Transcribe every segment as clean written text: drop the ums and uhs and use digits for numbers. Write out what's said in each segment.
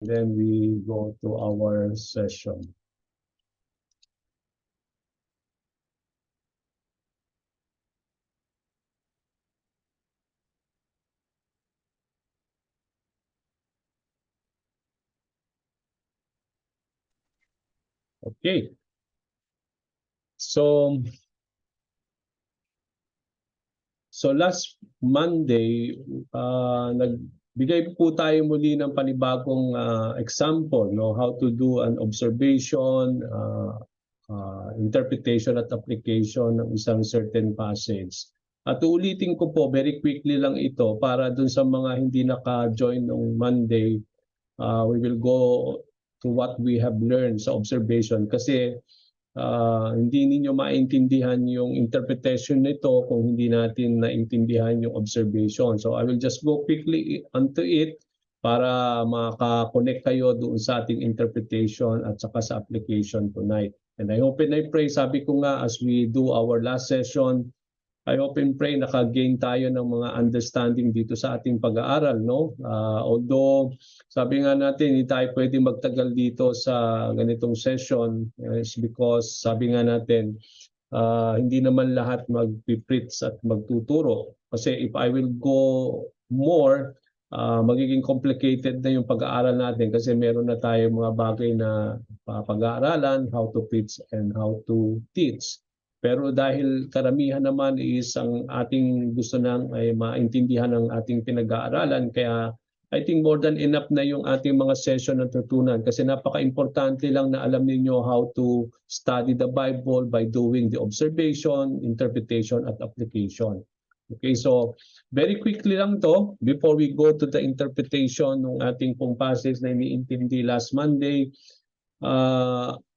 Then we go to our session. Okay. So last Monday, nagbigay po tayo muli ng panibagong example, no, how to do an observation, interpretation at application ng isang certain passage. At uulitin ko po very quickly lang ito para dun sa mga hindi naka-join nung Monday, we will go to what we have learned sa observation kasi hindi ninyo maintindihan yung interpretation nito kung hindi natin naintindihan yung observation. So I will just go quickly onto it para maka-connect kayo doon sa ating interpretation at saka sa application tonight. And I hope and I pray, sabi ko nga as we do our last session, I hope and pray naka-gain tayo ng mga understanding dito sa ating pag-aaral, no? Although sabi nga natin hindi tayo pwedeng magtagal dito sa ganitong session is because sabi nga natin hindi naman lahat mag-preach at magtuturo. Kasi if I will go more, magiging complicated na yung pag-aaral natin kasi meron na tayo mga bagay na pag-aaralan, how to preach and how to teach. Pero dahil karamihan naman is ang ating gusto nang ay maintindihan ng ating pinag-aaralan, kaya I think more than enough na yung ating mga session na tutunan kasi napaka-importante lang na alam niyo how to study the Bible by doing the observation, interpretation at application. Okay, so very quickly lang to before we go to the interpretation ng ating pong passage na iniintindi last Monday.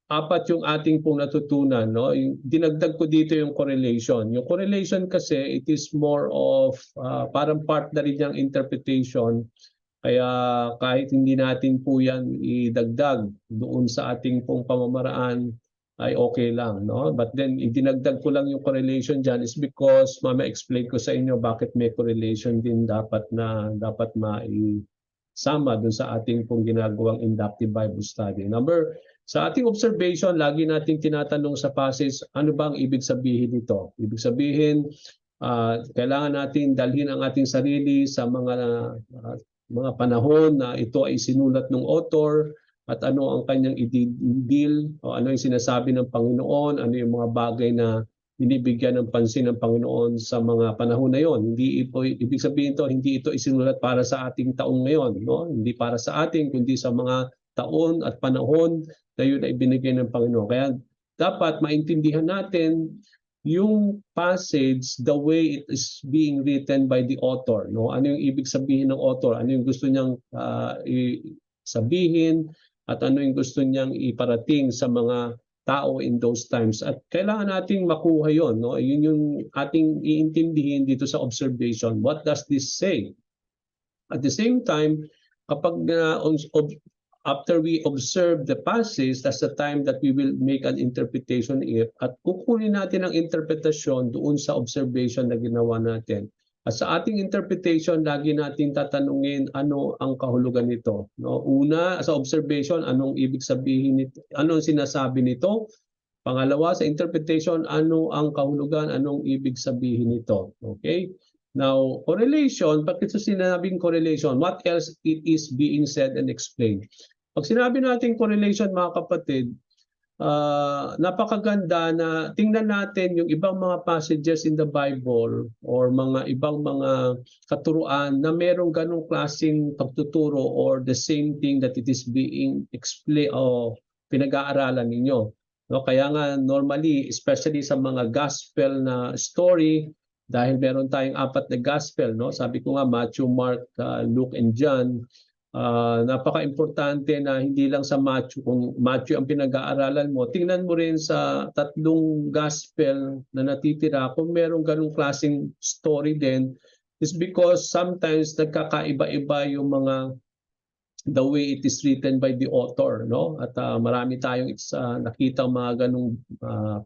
Apat yung ating pong natutunan, no? Dinagdag ko dito yung correlation. Yung correlation kasi it is more of parang part na rin yung interpretation. Kaya kahit hindi natin po yan idagdag doon sa ating pong pamamaraan ay okay lang, no? But then idinagdag ko lang yung correlation diyan is because mama-explain ko sa inyo bakit may correlation din dapat maisama doon sa ating pong ginagawang inductive Bible study. Sa ating observation, lagi nating tinatanong sa passage, ano ba ang ibig sabihin nito? Ibig sabihin, kailangan natin dalhin ang ating sarili sa mga panahon na ito ay sinulat ng author at ano ang kanyang i-deal o ano yung sinasabi ng Panginoon, ano yung mga bagay na binibigyan ng pansin ng Panginoon sa mga panahon na yon. Hindi ito, ibig sabihin ito, hindi ito isinulat para sa ating taong ngayon, no? Hindi para sa atin, kundi sa mga taon at panahon na yun ay binigay ng Panginoon. Kaya dapat maintindihan natin yung passage the way it is being written by the author, no? Ano yung ibig sabihin ng author? Ano yung gusto niyang sabihin at ano yung gusto niyang iparating sa mga tao in those times. At kailangan nating makuha yon, no? Yun yung ating iintindihin dito sa observation. What does this say? At the same time, kapag after we observe the passage, that's the time that we will make an interpretation at kukunin natin ang interpretasyon doon sa observation na ginawa natin. At sa ating interpretation, lagi natin tatanungin ano ang kahulugan nito. No? Una, sa observation, anong ibig sabihin nito? Anong sinasabi nito? Pangalawa, sa interpretation, ano ang kahulugan? Anong ibig sabihin nito? Okay? Now, correlation, bakit sa sinabing correlation? What else it is being said and explained? Pag sinabi natin correlation, mga kapatid, napakaganda na tingnan natin yung ibang mga passages in the Bible or mga ibang mga katuruan na merong ganong klaseng pagtuturo or the same thing that it is being explained o pinag-aaralan ninyo. No, kaya nga normally, especially sa mga gospel na story, dahil meron tayong apat na gospel, no? Sabi ko nga Matthew, Mark, Luke and John. Napaka-importante na hindi lang sa Matthew, kung Matthew ang pinag-aaralan mo, tingnan mo rin sa tatlong gospel na natitira kung merong ganong klaseng story din, is because sometimes nagkakaiba-iba yung mga the way it is written by the author, no? At marami tayong nakita mga ganong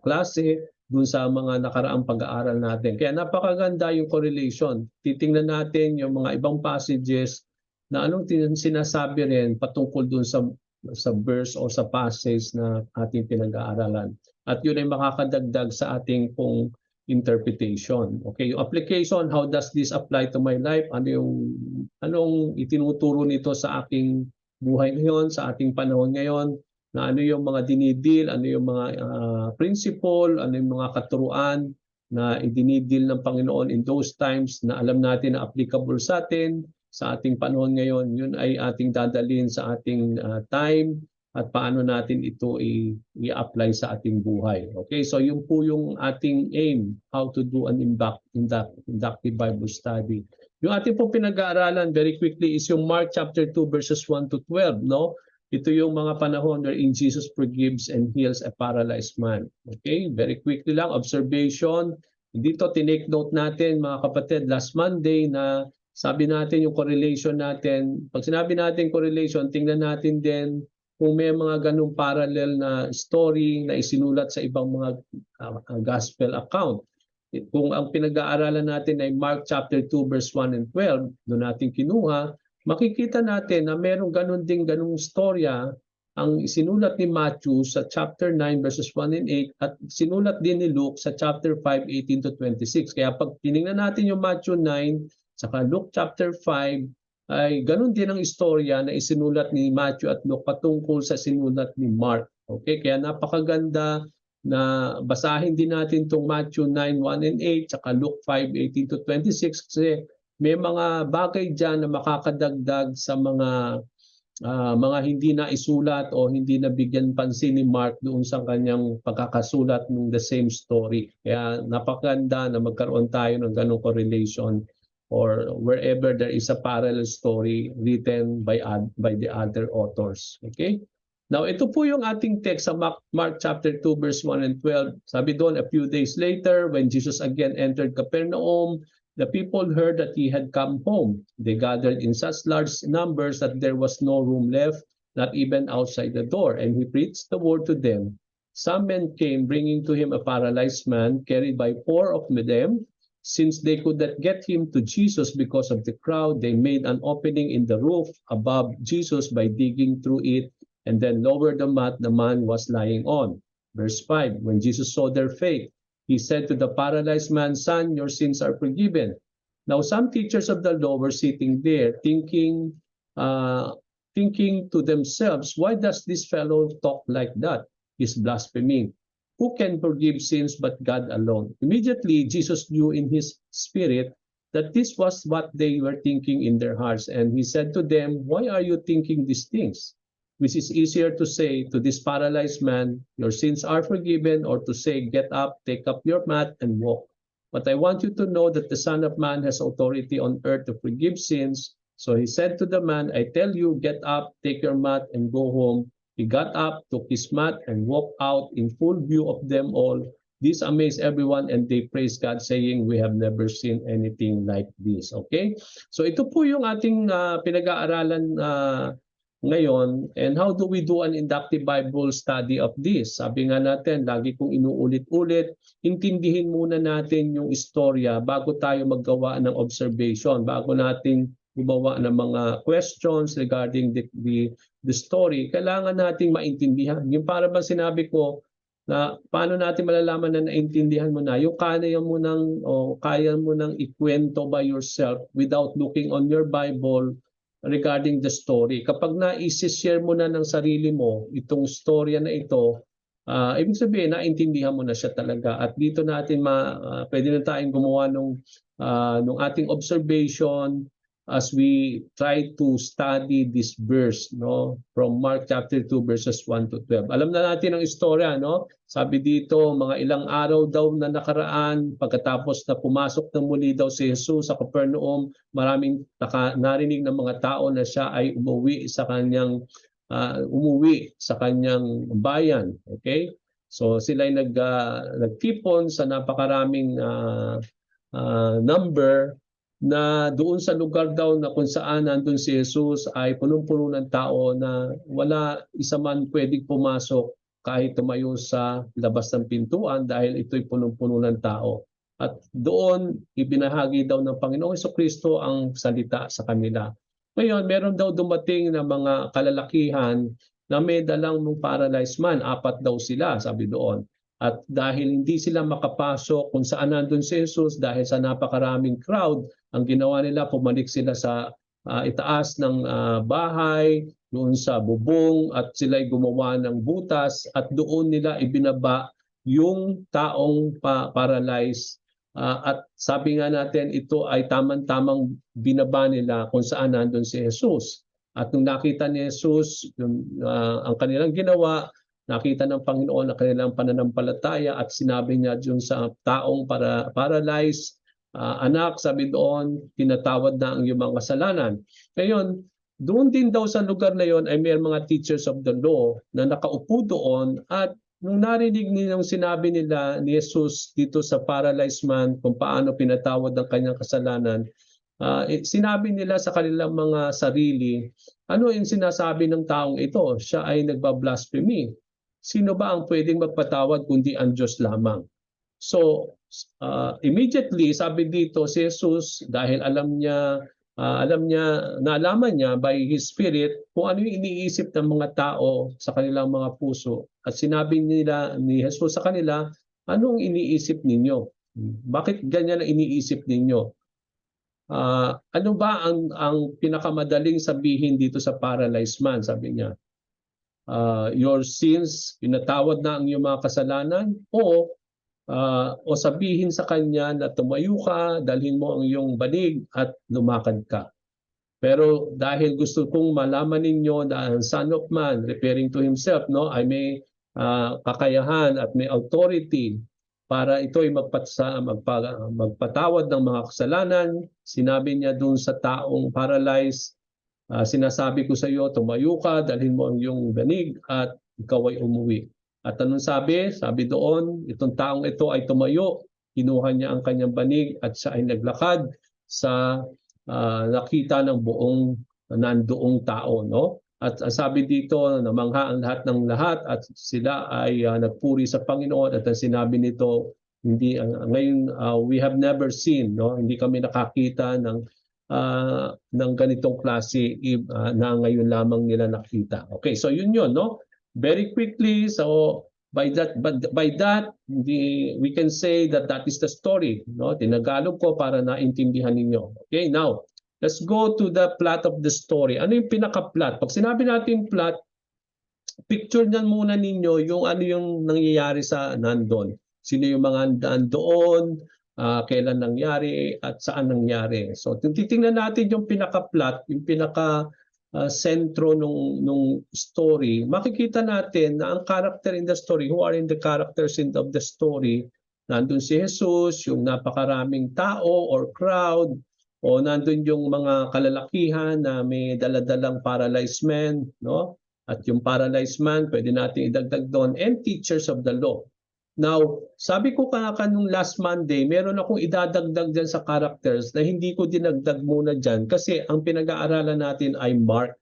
klase dun sa mga nakaraang pag-aaral natin. Kaya napakaganda yung correlation. Titingnan natin yung mga ibang passages na anong sinasabi rin patungkol dun sa verse o sa passage na ating pinag-aaralan. At yun ay makakadagdag sa ating pong interpretation. Okay, yung application, how does this apply to my life? Anong itinuturo nito sa aking buhay ngayon, sa ating panahon ngayon? Na ano yung mga dinidil, ano yung mga principle, ano yung mga katuruan na idinidil ng Panginoon in those times na alam natin na applicable sa atin, sa ating panahon ngayon. Yun ay ating dadalhin sa ating time at paano natin ito i-apply sa ating buhay. Okay, so yun po yung ating aim, how to do an inductive Bible study. Yung ating po pinag-aaralan very quickly is yung Mark chapter 2 verses 1 to 12, no? Ito yung mga panahon wherein Jesus forgives and heals a paralyzed man. Okay, very quickly lang, observation. Dito, tinake note natin mga kapatid, last Monday na sabi natin yung correlation natin. Pag sinabi natin correlation, tingnan natin din kung may mga ganung parallel na story na isinulat sa ibang mga gospel account. Kung ang pinag-aaralan natin ay Mark chapter 2 verse 1 and 12, doon natin kinuha, makikita natin na meron ganun storya ang sinulat ni Matthew sa chapter 9 verses 1 and 8 at sinulat din ni Luke sa chapter 5, 18 to 26. Kaya pag tinignan natin yung Matthew 9 saka Luke chapter 5, ay ganun din ang istorya na isinulat ni Matthew at Luke patungkol sa sinulat ni Mark. Okay, kaya napakaganda na basahin din natin itong Matthew 9, 1 and 8 saka Luke 5, 18 to 26 kasi may mga bagay dyan na makakadagdag sa mga hindi na isulat o hindi na bigyan pansin ni Mark doon sa kanyang pagkakasulat ng the same story. Kaya napakaganda na magkaroon tayo ng ganong correlation or wherever there is a parallel story written by the other authors. Okay? Now, ito po yung ating text sa Mark chapter 2 verse 1 and 12. Sabi doon, a few days later, when Jesus again entered Capernaum, the people heard that he had come home. They gathered in such large numbers that there was no room left, not even outside the door, and he preached the word to them. Some men came, bringing to him a paralyzed man, carried by 4 of them. Since they could not get him to Jesus because of the crowd, they made an opening in the roof above Jesus by digging through it, and then lowered the mat the man was lying on. Verse 5, when Jesus saw their faith, he said to the paralyzed man, "Son, your sins are forgiven." Now, some teachers of the law were sitting there thinking to themselves, "Why does this fellow talk like that? He's blaspheming. Who can forgive sins but God alone?" Immediately, Jesus knew in his spirit that this was what they were thinking in their hearts. And he said to them, "Why are you thinking these things? Which is easier to say to this paralyzed man, 'Your sins are forgiven,' or to say, 'Get up, take up your mat and walk'? But I want you to know that the Son of Man has authority on earth to forgive sins." So he said to the man, "I tell you, get up, take your mat and go home." He got up, took his mat and walked out in full view of them all. This amazed everyone and they praised God, saying, "We have never seen anything like this." Okay? So ito po yung ating pinag-aaralan ngayon, and how do we do an inductive Bible study of this? Sabi nga natin, lagi kong inuulit-ulit, intindihin muna natin yung istorya bago tayo maggawa ng observation, bago natin gumawa ng mga questions regarding the story. Kailangan nating maintindihan. Yung para bang sinabi ko, na paano natin malalaman na naintindihan mo na, yung kaya mo nang ikwento by yourself without looking on your Bible regarding the story. Kapag na-share mo na ng sarili mo itong storya na ito, ibig sabihin, naintindihan mo na siya talaga. At dito natin pwede na tayong gumawa nung ating observation as we try to study this verse, no, from Mark chapter 2 verses 1 to 12. Alam na natin ang istorya, no? Sabi dito, mga ilang araw daw na nakaraan pagkatapos na pumasok na muli daw si Jesus sa Capernaum, maraming narinig ng mga tao na siya ay umuwi sa kanyang bayan. Okay? So sila ay nagtipon sa napakaraming number na doon sa lugar daw na kung saan nandun si Jesus ay punong-puno ng tao na wala isa man pwedeng pumasok kahit tumayo sa labas ng pintuan dahil ito'y punong-puno ng tao. At doon ibinahagi daw ng Panginoong Jesucristo ang salita sa kanila. Ngayon, meron daw dumating na mga kalalakihan na may dalang paralyzed man, 4 daw sila, sabi doon. At dahil hindi sila makapasok kung saan nandun si Jesus, dahil sa napakaraming crowd, ang ginawa nila, pumalik sila sa itaas ng bahay, doon sa bubong, at sila'y gumawa ng butas, at doon nila ibinaba yung taong paralyzed. At sabi nga natin, ito ay tamang-tamang binaba nila kung saan nandun si Jesus. At nung nakita ni Jesus ang kanilang ginawa, nakita ng Panginoon ang kanilang pananampalataya at sinabi niya dun sa taong paralyzed, anak, sabi doon, tinatawad na ang iyong mga kasalanan. Ngayon, doon din daw sa lugar na yon ay may mga teachers of the law na nakaupo doon, at nung narinig nilang sinabi nila ni Jesus dito sa paralyzed man kung paano pinatawad ang kanyang kasalanan, sinabi nila sa kanilang mga sarili, ano yung sinasabi ng taong ito? Siya ay nagbablasphemy. Sino ba ang pwedeng magpatawad kundi ang Diyos lamang? So, immediately, sabi dito si Jesus, dahil naalaman niya by His Spirit kung ano yung iniisip ng mga tao sa kanilang mga puso. At sinabi nila ni Jesus sa kanila, anong iniisip ninyo? Bakit ganyan ang iniisip ninyo? Ano ba ang pinakamadaling sabihin dito sa paralyzed man? Sabi niya, your sins, pinatawad na ang iyong mga kasalanan, o sabihin sa kanya na tumayo ka, dalhin mo ang iyong banig at lumakad ka. Pero dahil gusto kong malaman ninyo na ang Son of Man, referring to himself, ay may kakayahan at may authority para ito ay magpatawad ng mga kasalanan, sinabi niya dun sa taong paralyzed, sinasabi ko sa iyo, tumayo ka, dalhin mo ang iyong banig at ikaw ay umuwi. At anong sabi? Sabi doon, itong taong ito ay tumayo, kinuha niya ang kanyang banig at siya ay naglakad sa nakita ng buong nandoong tao. No? At sabi dito, namangha ang lahat ng lahat at sila ay nagpuri sa Panginoon, at ang sinabi nito, ngayon we have never seen, hindi kami nakakita ng ganitong klase na ngayon lamang nila nakita. Okay, so yun, no? Very quickly, so by that we can say that is the story, no? Tinagalog ko para naintindihan ninyo. Okay, now let's go to the plot of the story. Ano yung pinaka-plot? Pag sinabi natin plot, picture niyan muna ninyo yung ano yung nangyayari sa nandun. Sino yung mga nandoon, kailan nangyari at saan nangyari. So titingnan natin yung pinaka-plot, yung sentro nung story. Makikita natin na ang character in the story, who are in the characters of the story, nandun si Jesus, yung napakaraming tao or crowd, o nandun yung mga kalalakihan na may daladalang paralyzed man, no? At yung paralyzed man, pwede natin idagdag doon, and teachers of the law. Now, sabi ko nung last Monday, meron akong idadagdag dyan sa characters na hindi ko dinagdag muna dyan kasi ang pinag-aaralan natin ay Mark.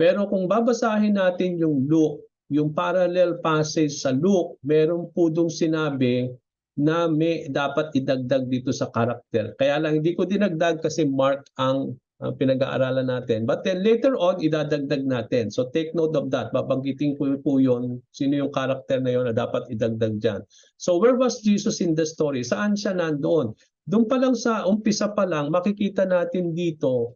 Pero kung babasahin natin yung Luke, yung parallel passage sa Luke, meron po dong sinabi na may dapat idagdag dito sa character. Kaya lang hindi ko dinagdag kasi Mark ang pinag-aaralan natin. But then later on, idadagdag natin. So take note of that. Babanggitin ko po yun, sino yung character na yun na dapat idagdag dyan. So where was Jesus in the story? Saan siya nandoon? Doon pa lang sa umpisa pa lang, makikita natin dito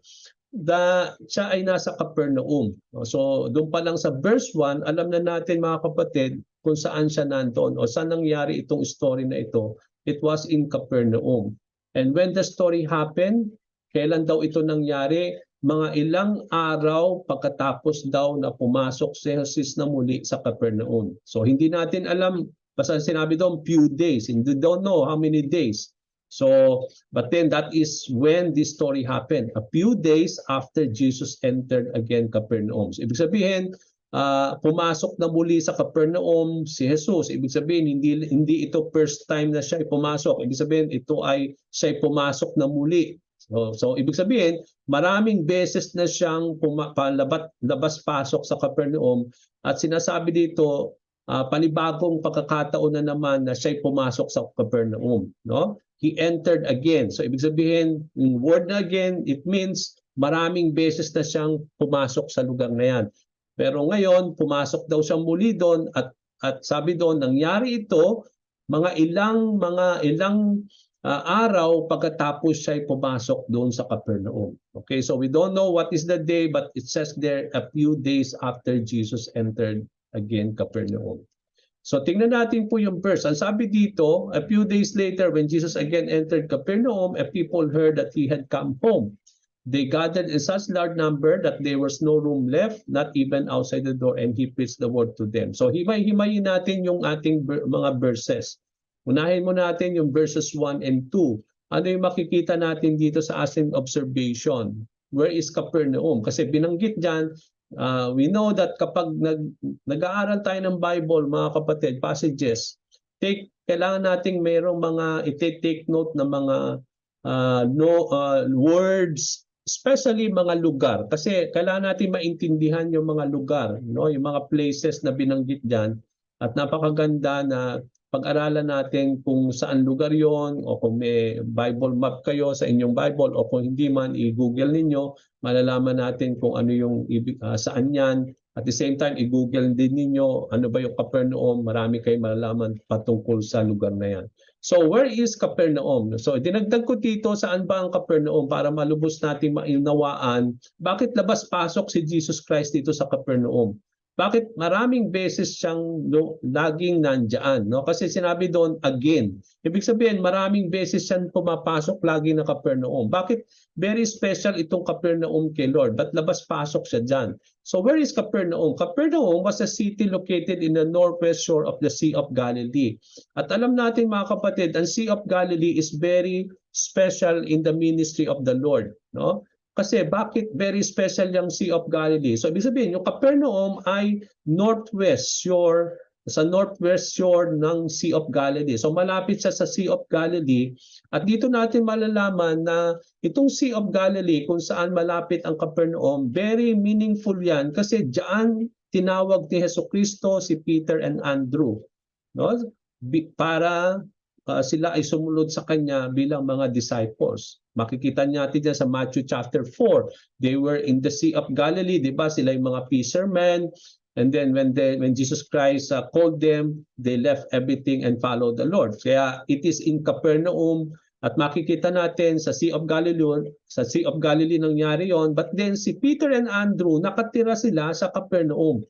na siya ay nasa Capernaum. So doon pa lang sa verse 1, alam na natin mga kapatid kung saan siya nandoon o saan nangyari itong story na ito. It was in Capernaum. And when the story happened, kailan daw ito nangyari? Mga ilang araw pagkatapos daw na pumasok si Jesus na muli sa Capernaum. So hindi natin alam, basta sinabi doon few days. We don't know how many days. So, but then that is when this story happened. A few days after Jesus entered again Capernaum. So, ibig sabihin, pumasok na muli sa Capernaum si Jesus. Ibig sabihin, hindi ito first time na siya ay pumasok. Ibig sabihin, siya ay pumasok na muli. So ibig sabihin, maraming beses na siyang labas-pasok sa Capernaum, at sinasabi dito, panibagong pagkakataon na naman na siya'y pumasok sa Capernaum. No? He entered again. So ibig sabihin, yung word na again, it means maraming beses na siyang pumasok sa lugar na yan. Pero ngayon, pumasok daw siya muli doon at sabi doon, nangyari ito mga ilang araw pagkatapos siya pumasok doon sa Capernaum. Okay, so we don't know what is the day, but it says there a few days after Jesus entered again Capernaum. So tingnan natin po yung verse. Ang sabi dito, a few days later when Jesus again entered Capernaum, a people heard that he had come home. They gathered in such large number that there was no room left, not even outside the door, and he preached the word to them. So himay-himayin natin yung ating mga verses. Unahin mo natin yung verses 1 and 2. Ano yung makikita natin dito sa ating observation? Where is Capernaum? Kasi binanggit dyan, we know that kapag nag-aaral tayo ng Bible, mga kapatid, passages, kailangan nating mayroong mga i-take note ng mga words, especially mga lugar. Kasi kailangan natin maintindihan yung mga lugar, no? Yung mga places na binanggit dyan. At napakaganda na pag-aralan natin kung saan lugar yon, o kung may Bible map kayo sa inyong Bible, o kung hindi man, i-google ninyo, malalaman natin kung ano yung saan yan. At the same time, i-google din ninyo ano ba yung Capernaum, marami kayong malalaman patungkol sa lugar na yan. So where is Capernaum? So dinagdag ko dito, saan ba ang Capernaum para malubos natin mainawaan bakit labas-pasok si Jesus Christ dito sa Capernaum. Bakit maraming beses siyang laging nandyan, no? Kasi sinabi doon again. Ibig sabihin maraming beses siyang pumapasok lagi na Capernaum. Bakit very special itong Capernaum kay Lord? Ba't labas-pasok siya dyan? So where is Capernaum? Capernaum was a city located in the northwest shore of the Sea of Galilee. At alam natin mga kapatid, ang Sea of Galilee is very special in the ministry of the Lord, no? Kasi bakit very special yung Sea of Galilee? So ibig sabihin, yung Capernaum ay northwest shore, sa northwest shore ng Sea of Galilee. So malapit siya sa Sea of Galilee. At dito natin malalaman na itong Sea of Galilee, kung saan malapit ang Capernaum, very meaningful yan kasi diyan tinawag ni Jesucristo si Peter and Andrew, no? Para sila ay sumunod sa kanya bilang mga disciples. Makikita natin dyan sa Matthew chapter 4. They were in the Sea of Galilee, di ba? Sila yung mga fishermen. And then when Jesus Christ called them, they left everything and followed the Lord. Kaya it is in Capernaum at makikita natin sa Sea of Galilee nangyari yon. But then si Peter and Andrew, nakatira sila sa Capernaum.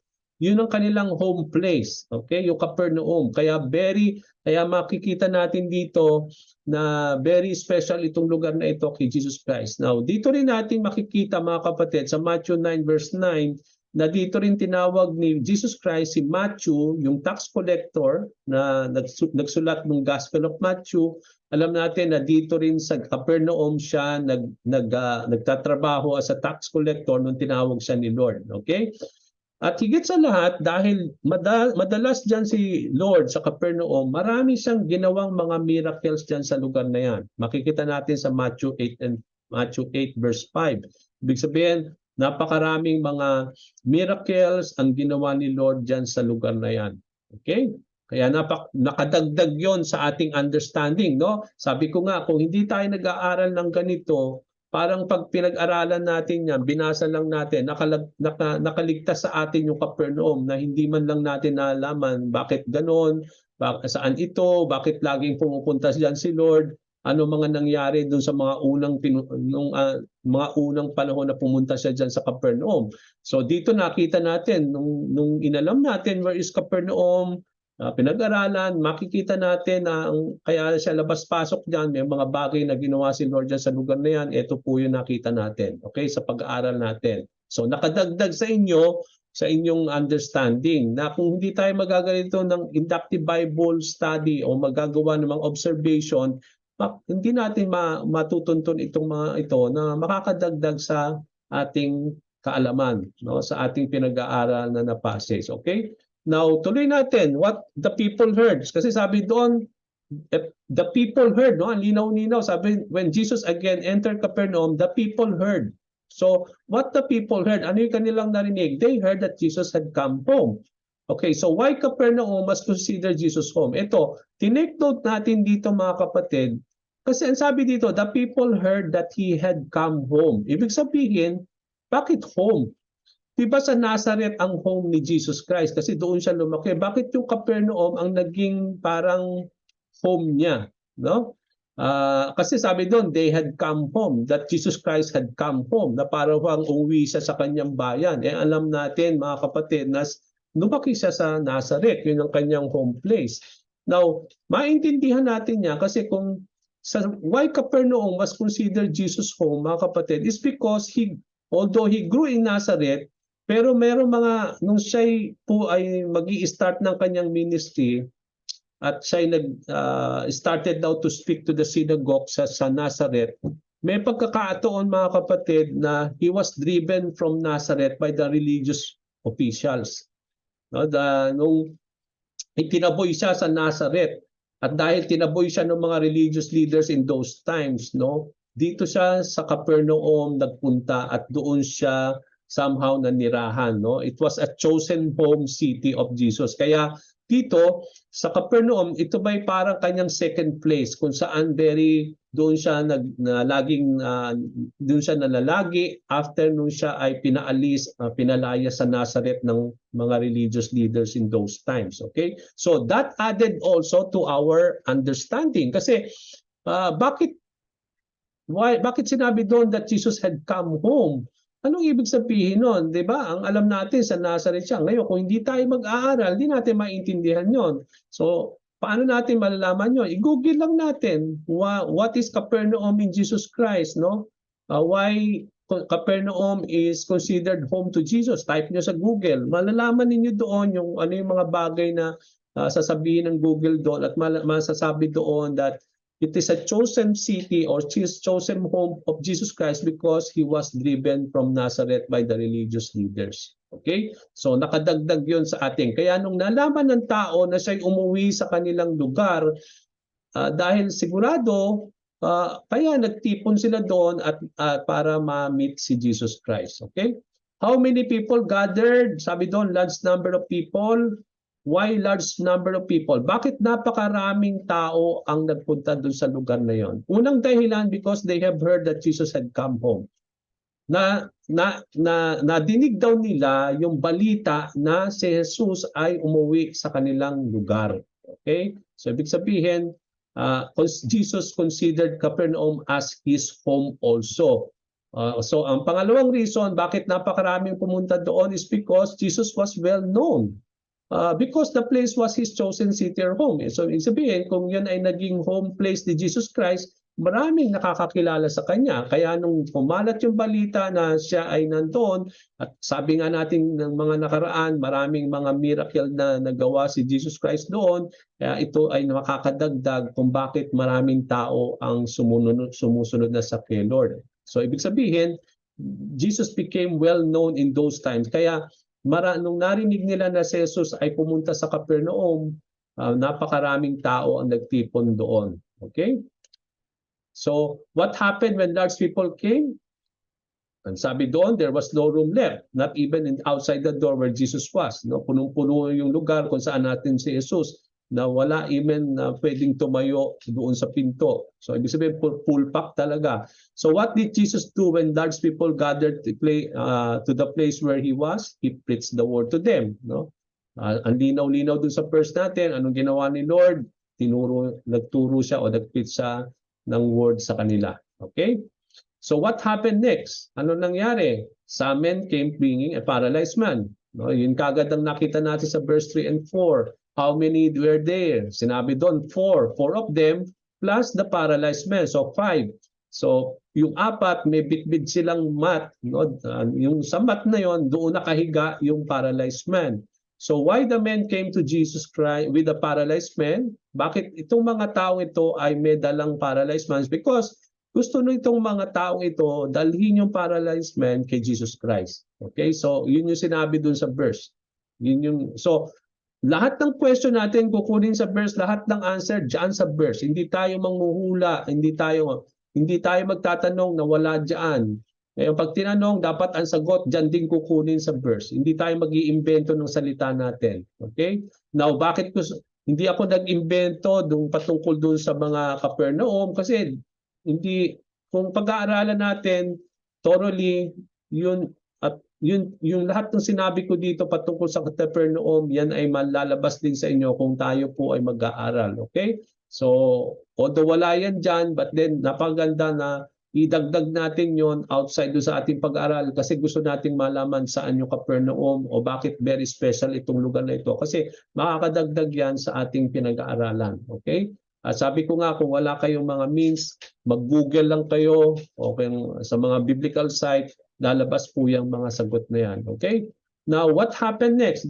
Yun ang kanilang home place, okay? Yung Capernaum. Kaya makikita natin dito na very special itong lugar na ito kay Jesus Christ. Now, dito rin natin makikita mga kapatid sa Matthew 9 verse 9 na dito rin tinawag ni Jesus Christ si Matthew, yung tax collector na nagsulat ng Gospel of Matthew. Alam natin na dito rin sa Capernaum siya nagtatrabaho as a tax collector nung tinawag siya ni Lord, okay? At higit sa lahat, dahil madalas dyan si Lord sa Capernaum, marami siyang ginawang mga miracles dyan sa lugar na yan. Makikita natin sa Matthew 8 verse 5. Ibig sabihin, napakaraming mga miracles ang ginawa ni Lord dyan sa lugar na yan. Okay? Kaya nakadagdag yon sa ating understanding, no? Sabi ko nga, kung hindi tayo nag-aaral ng ganito, parang pag pinag-aralan natin yan, binasa lang natin, nakaligtas sa atin yung Capernaum na hindi man lang natin nalaman bakit ganon, saan ito, bakit laging pumupunta diyan si Lord, ano mga nangyari doon sa mga unang panahon na pumunta siya diyan sa Capernaum. So dito nakita natin, nung inalam natin where is Capernaum, pinag-aralan, makikita natin na kaya siya labas-pasok dyan, may mga bagay na ginawa si Lord dyan sa lugar na yan, ito po yung nakita natin, okay, sa pag-aaral natin. So nakadagdag sa inyong understanding na kung hindi tayo magagalito ng inductive Bible study o magagawa ng mga observation, hindi natin matutuntun itong mga ito na makakadagdag sa ating kaalaman, no, sa ating pinag-aaral na passage, okay? Now, tuloy natin what the people heard. Kasi sabi doon, the people heard, no? Ang linaw-linaw. Sabi, when Jesus again entered Capernaum, the people heard. So, what the people heard? Ano yung kanilang narinig? They heard that Jesus had come home. Okay, so why Capernaum must consider Jesus home? Ito, tinake note natin dito mga kapatid, Kasi ang sabi dito, the people heard that he had come home. Ibig sabihin, bakit home? Diba sa Nazareth ang home ni Jesus Christ? Kasi doon siya lumaki. Bakit yung Capernaum ang naging parang home niya? No? Kasi sabi doon, they had come home. That Jesus Christ had come home. Na parang umuwi siya sa kanyang bayan. Alam natin mga kapatid, na lumaki siya sa Nazareth. Yun ang kanyang home place. Now, maintindihan natin niya kasi kung why Capernaum was considered Jesus' home, mga kapatid, is because although he grew in Nazareth, pero meron mga, nung siya po ay mag-i-start ng kanyang ministry at siya started now to speak to the synagogue sa Nazareth, may pagkakataon mga kapatid na he was driven from Nazareth by the religious officials. No, nung itinaboy siya sa Nazareth at dahil tinaboy siya ng mga religious leaders in those times, no, dito siya sa Capernaum nagpunta at doon siya somehow nanirahan, no? It was a chosen home city of Jesus. Kaya dito sa Capernaum, ito ba'y parang kanyang second place kung saan doon siya doon siya nalalagi after nung siya ay pinalaya sa Nazareth ng mga religious leaders in those times, okay? So that added also to our understanding kasi bakit sinabi doon that Jesus had come home? Anong ibig sabihin nun? Di ba? Ang alam natin sa Nazareth siya. Ngayon, kung hindi tayo mag-aaral, hindi natin maintindihan yon. So, paano natin malalaman yon? I-google lang natin. What is Capernaum in Jesus Christ? No? Why Capernaum is considered home to Jesus? Type nyo sa Google. Malalaman ninyo doon yung ano yung mga bagay na sasabihin ng Google doon at masasabi doon that it is a chosen city or chosen home of Jesus Christ because he was driven from Nazareth by the religious leaders. Okay? So nakadagdag yun sa atin. Kaya nung nalaman ng tao na siya'y umuwi sa kanilang lugar, dahil sigurado, kaya nagtipon sila doon at para ma-meet si Jesus Christ. Okay? How many people gathered? Sabi doon, large number of people. Why large number of people? Bakit napakaraming tao ang nagpunta doon sa lugar na yon? Unang dahilan because they have heard that Jesus had come home. Nadinig daw nila yung balita na si Jesus ay umuwi sa kanilang lugar. Okay? So ibig sabihin, Jesus considered Capernaum as his home also. So ang pangalawang reason bakit napakaraming pumunta doon is because Jesus was well known. Because the place was his chosen city or home. So, ibig sabihin, kung yun ay naging home place ni Jesus Christ, maraming nakakakilala sa kanya. Kaya nung pumalat yung balita na siya ay nandoon, at sabi nga natin ng mga nakaraan, maraming mga miracle na nagawa si Jesus Christ doon, kaya ito ay makakadagdag kung bakit maraming tao ang sumusunod na sa kay Lord. So, ibig sabihin, Jesus became well known in those times. Kaya, nung narinig nila na si Jesus ay pumunta sa Capernaum, napakaraming tao ang nagtipon doon. Okay? So, what happened when large people came? Ang sabi doon, there was no room left, not even outside the door where Jesus was. No? Punong-puno yung lugar kung saan natin si Jesus na wala even pwedeng tumayo doon sa pinto. So, ibig sabihin, full pack talaga. So, what did Jesus do when large people gathered to the place where he was? He preached the word to them. No? Ang linaw-linaw doon sa verse natin, anong ginawa ni Lord? Nagturo siya o nag-preach siya ng word sa kanila. Okay? So, what happened next? Ano nangyari? Some men came bringing a paralyzed man. No? Yun kagad ang nakita natin sa verse 3 and 4. How many were there? Sinabi doon, 4. 4 of them plus the paralyzed man. So 5. So yung 4, may bitbit silang mat. No? Yung sa mat na yon, doon nakahiga yung paralyzed man. So why the men came to Jesus Christ with the paralyzed man? Bakit itong mga taong ito ay may dalang paralyzed man? Because gusto nitong mga taong ito dalhin yung paralyzed man kay Jesus Christ. Okay? So yun yung sinabi doon sa verse. So lahat ng question natin kukunin sa verse, lahat ng answer diyan sa verse. Hindi tayo manghuhula, hindi tayo magtatanong na wala diyan. Ngayon pag tinanong, dapat ang sagot diyan din kukunin sa verse. Hindi tayo mag-iimbento ng salita natin. Okay? Now, bakit Hindi ako nag-imbento patungkol dun sa mga Capernaum kasi hindi, kung pag-aaralan natin thoroughly yun at yun yung lahat ng sinabi ko dito patungkol sa Capernaum, yan ay malalabas din sa inyo kung tayo po ay mag-aaral. Okay? So, although wala yan dyan, but then napaganda na idagdag natin yon outside do sa ating pag-aaral kasi gusto nating malaman saan yung Capernaum o bakit very special itong lugar na ito. Kasi makakadagdag yan sa ating pinag-aaralan. Okay? At sabi ko nga, kung wala kayong mga means, mag-Google lang kayo o sa mga biblical site, lalabas po yung mga sagot na yan. Okay? Now, what happened next?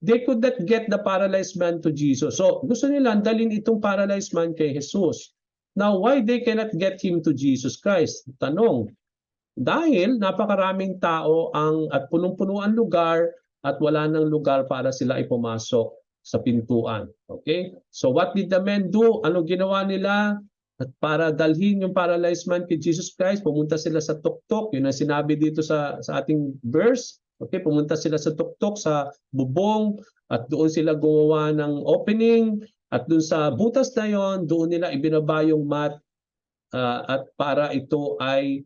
They could not get the paralyzed man to Jesus. So, gusto nila dalhin itong paralyzed man kay Jesus. Now, why they cannot get him to Jesus Christ? Tanong, dahil napakaraming tao at punong-puno ang lugar at wala nang lugar para sila ipumasok sa pintuan. Okay? So what did the men do? Ano ginawa nila? At para dalhin yung paralyzed man kay Jesus Christ, pumunta sila sa tuktok. Yun ang sinabi dito sa ating verse. Okay, pumunta sila sa tuktok, sa bubong, at doon sila gumawa ng opening. At doon sa butas na yon, doon nila ibinaba yung mat at para ito ay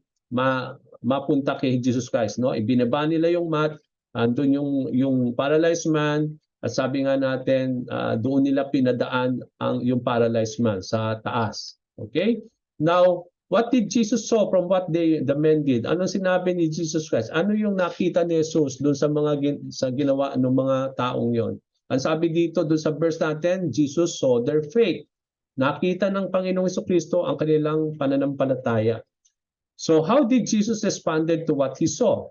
mapunta kay Jesus Christ. No? Ibinaba nila yung mat, andun yung paralyzed man, at sabi nga natin, doon nila pinadaan yung paralyzed man sa taas. Okay? Now, what did Jesus saw from what the men did? Anong sinabi ni Jesus Christ? Ano yung nakita ni Jesus doon sa ginawa ng mga taong yon? Ang sabi dito doon sa verse natin, Jesus saw their faith. Nakita ng Panginoong Jesucristo ang kanilang pananampalataya. So how did Jesus responded to what he saw?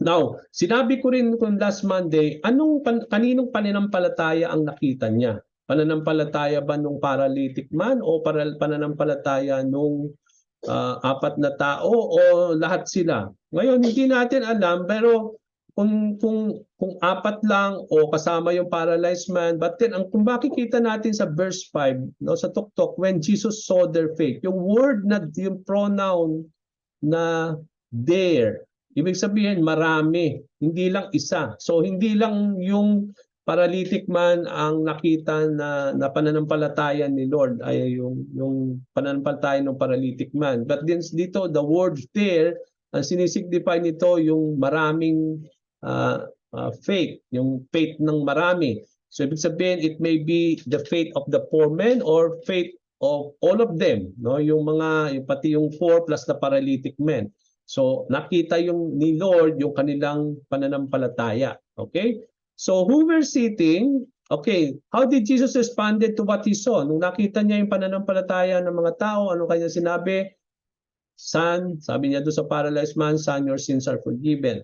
Now, sinabi ko rin kung last Monday, kaninong pananampalataya ang nakita niya? Pananampalataya ba nung paralytic man o pananampalataya nung apat na tao o lahat sila? Ngayon, hindi natin alam, pero kung apat lang o kasama yung paralyzed man, but then kung makikita natin sa verse 5, no, sa tuktok, when Jesus saw their faith, yung word na yung pronoun na there, ibig sabihin marami, hindi lang isa. So hindi lang yung paralytic man ang nakita na pananampalataya ni Lord ay yung pananampalataya ng paralytic man. But then dito the word there, ang sinisignify nito yung maraming faith, yung faith ng marami. So ibig sabihin, it may be the faith of the poor men or faith of all of them, no? Yung pati yung poor plus the paralytic men. So nakita yung ni Lord yung kanilang pananampalataya. Okay? So who were sitting? Okay, how did Jesus responded to what he saw? Nung nakita niya yung pananampalataya ng mga tao, ano kanya sinabi? Son, sabi niya doon sa paralyzed man, son, your sins are forgiven.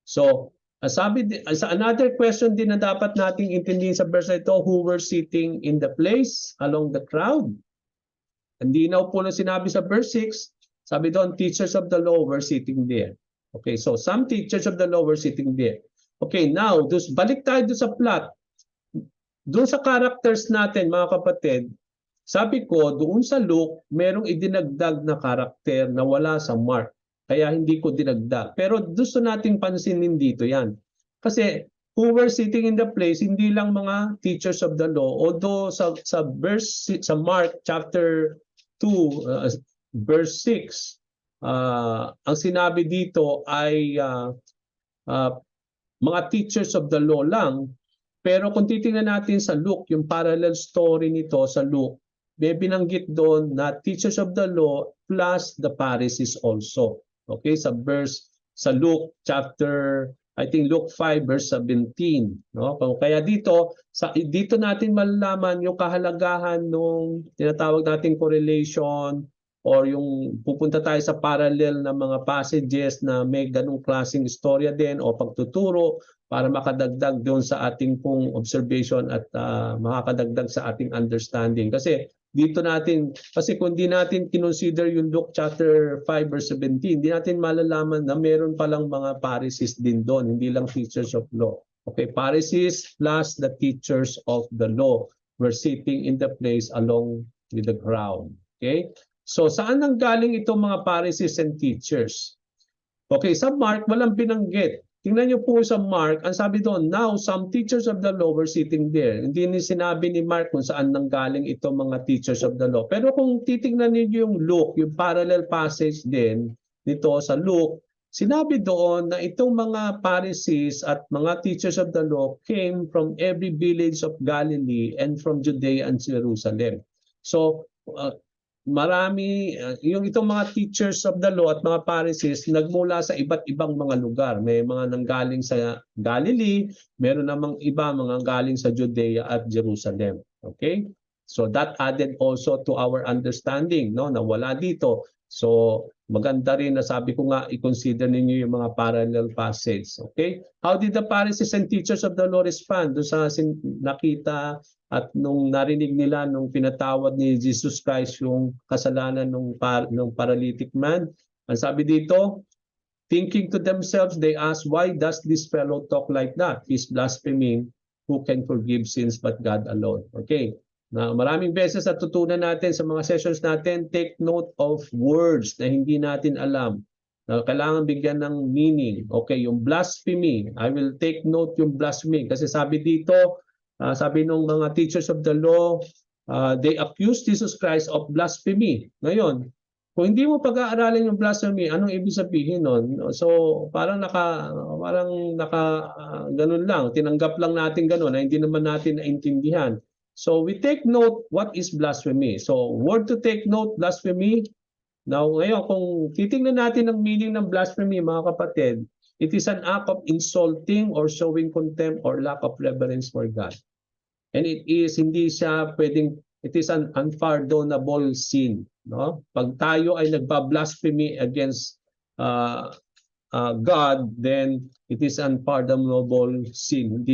So, another question din na dapat nating intindihin sa verse ito, who were sitting in the place along the crowd. Hindi na po na sinabi sa verse 6, sabi doon, teachers of the law were sitting there. Okay, so some teachers of the law were sitting there. Okay, now, balik tayo doon sa plot. Doon sa characters natin, mga kapatid, sabi ko, doon sa Luke, merong idinagdag na karakter na wala sa Mark. Kaya hindi ko dinagdag. Pero gusto nating pansinin dito yan. Kasi who were sitting in the place, hindi lang mga teachers of the law. Although sa Mark chapter 2, verse 6, ang sinabi dito ay mga teachers of the law lang. Pero kung titingnan natin sa Luke, yung parallel story nito sa Luke, may binanggit doon na teachers of the law plus the Pharisees also. Okay, sa Luke chapter, I think Luke 5 verse 17, no? Kaya dito natin malalaman yung kahalagahan nung tinatawag nating correlation or yung pupunta tayo sa parallel na mga passages na may ganung klaseng istorya din o pagtuturo para makadagdag doon sa ating pong observation at makakadagdag sa ating understanding. Kasi kung di natin kinonsider yung Luke chapter 5 verse 17, di natin malalaman na meron palang mga Pharisees din doon, hindi lang teachers of law. Okay, Pharisees plus the teachers of the law were sitting in the place along with the crowd. Okay? So saan nanggaling itong mga Pharisees and teachers? Okay, sa Mark walang binanggit tingnan niyo po sa Mark, ang sabi doon, now some teachers of the law were sitting there. Hindi ni sinabi ni Mark kung saan nanggaling ito mga teachers of the law. Pero kung titingnan niyo yung Luke, yung parallel passage din nito sa Luke, sinabi doon na itong mga Pharisees at mga teachers of the law came from every village of Galilee and from Judea and Jerusalem. So, marami, yung itong mga teachers of the law at mga Pharisees nagmula sa iba't ibang mga lugar. May mga nanggaling sa Galilee, meron namang iba mga galing sa Judea at Jerusalem. Okay? So that added also to our understanding, no, na wala dito. So maganda rin na sabi ko nga i-consider ninyo yung mga parallel passage. Okay? How did the Pharisees and teachers of the law respond doon sa nakita at nung narinig nila nung pinatawad ni Jesus Christ yung kasalanan ng paralytic man? Ang sabi dito, thinking to themselves, they asked, why does this fellow talk like that? He's blaspheming. Who can forgive sins but God alone? Okay. Na maraming beses natutunan natin sa mga sessions natin, take note of words na hindi natin alam. Na kailangan bigyan ng meaning. Okay, yung blasphemy, I will take note yung blasphemy. Kasi sabi dito, sabi ng mga teachers of the law, they accused Jesus Christ of blasphemy. Ngayon, kung hindi mo pag-aaralin yung blasphemy, anong ibig sabihin nun? So, parang ganun lang, tinanggap lang natin ganun, na hindi naman natin naintindihan. So, we take note what is blasphemy. So, word to take note, blasphemy. Now, ngayon, kung titingnan natin ang meaning ng blasphemy, mga kapatid, it is an act of insulting or showing contempt or lack of reverence for God. And it is an unpardonable sin, no? Pag tayo ay nagba-blasphemy against God, then it is unpardonable sin.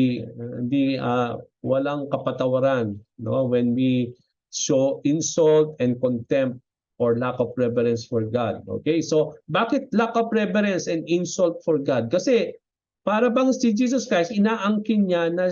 Walang kapatawaran, no? When we show insult and contempt or lack of reverence for God. Okay? So, bakit lack of reverence and insult for God? Kasi para bang si Jesus Christ inaangkin niya na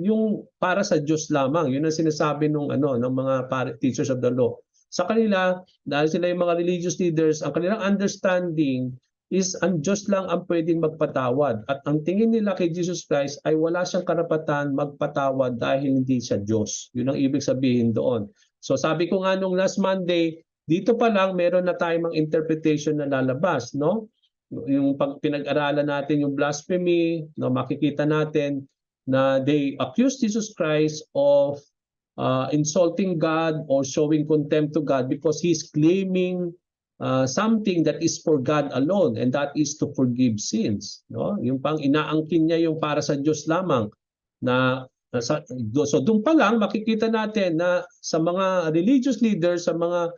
yung para sa Diyos lamang. Yun ang sinasabi ng mga teachers of the law. Sa kanila, dahil sila yung mga religious leaders, ang kanilang understanding is ang Diyos lang ang pwedeng magpatawad. At ang tingin nila kay Jesus Christ ay wala siyang karapatan magpatawad dahil hindi siya Diyos. Yun ang ibig sabihin doon. So sabi ko nga nung last Monday, dito pa lang meron na tayong mga interpretation na lalabas, no? Yung pag pinag-aralan natin yung blasphemy, no, makikita natin na they accused Jesus Christ of insulting God or showing contempt to God because he's claiming something that is for God alone, and that is to forgive sins. No? Yung pang inaangkin niya yung para sa Diyos lamang. So doon pa lang makikita natin na sa mga religious leaders, sa mga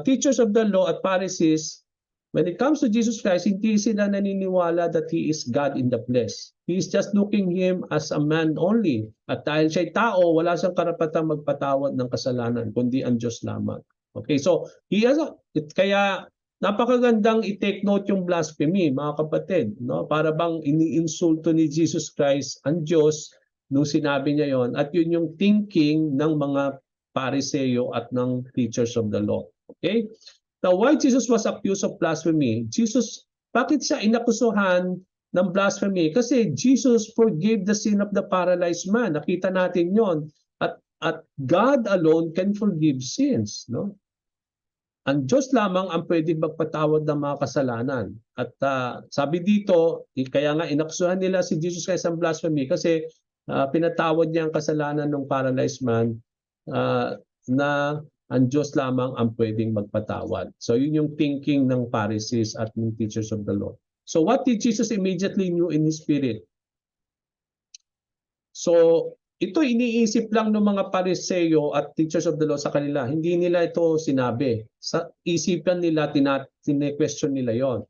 teachers of the law at Pharisees, when it comes to Jesus Christ, hindi sila naniniwala that He is God in the flesh. He is just looking Him as a man only. At dahil siya'y tao, wala siyang karapatang magpatawad ng kasalanan, kundi ang Diyos lamang. Okay, so kaya napakagandang i-take note yung blasphemy, mga kapatid. No? Para bang iniinsulto ni Jesus Christ ang Diyos nung sinabi niya yon, at yun yung thinking ng mga Pariseo at ng teachers of the law. Okay? Now, why Jesus was accused of blasphemy? Bakit siya inakusuhan ng blasphemy? Kasi Jesus forgave the sin of the paralyzed man. Nakita natin yon. At God alone can forgive sins. No? Ang Diyos lamang ang pwedeng magpatawad ng mga kasalanan. At sabi dito, kaya nga inakusuhan nila si Jesus Christ ng blasphemy kasi pinatawad niya ang kasalanan ng paralyzed man na ang Diyos lamang ang pwedeng magpatawad. So yun yung thinking ng Pharisees at ng teachers of the law. So what did Jesus immediately knew in His spirit? So ito iniisip lang ng mga Pariseo at teachers of the law sa kanila. Hindi nila ito sinabi. Sa isipan nila, tine-question nila yon.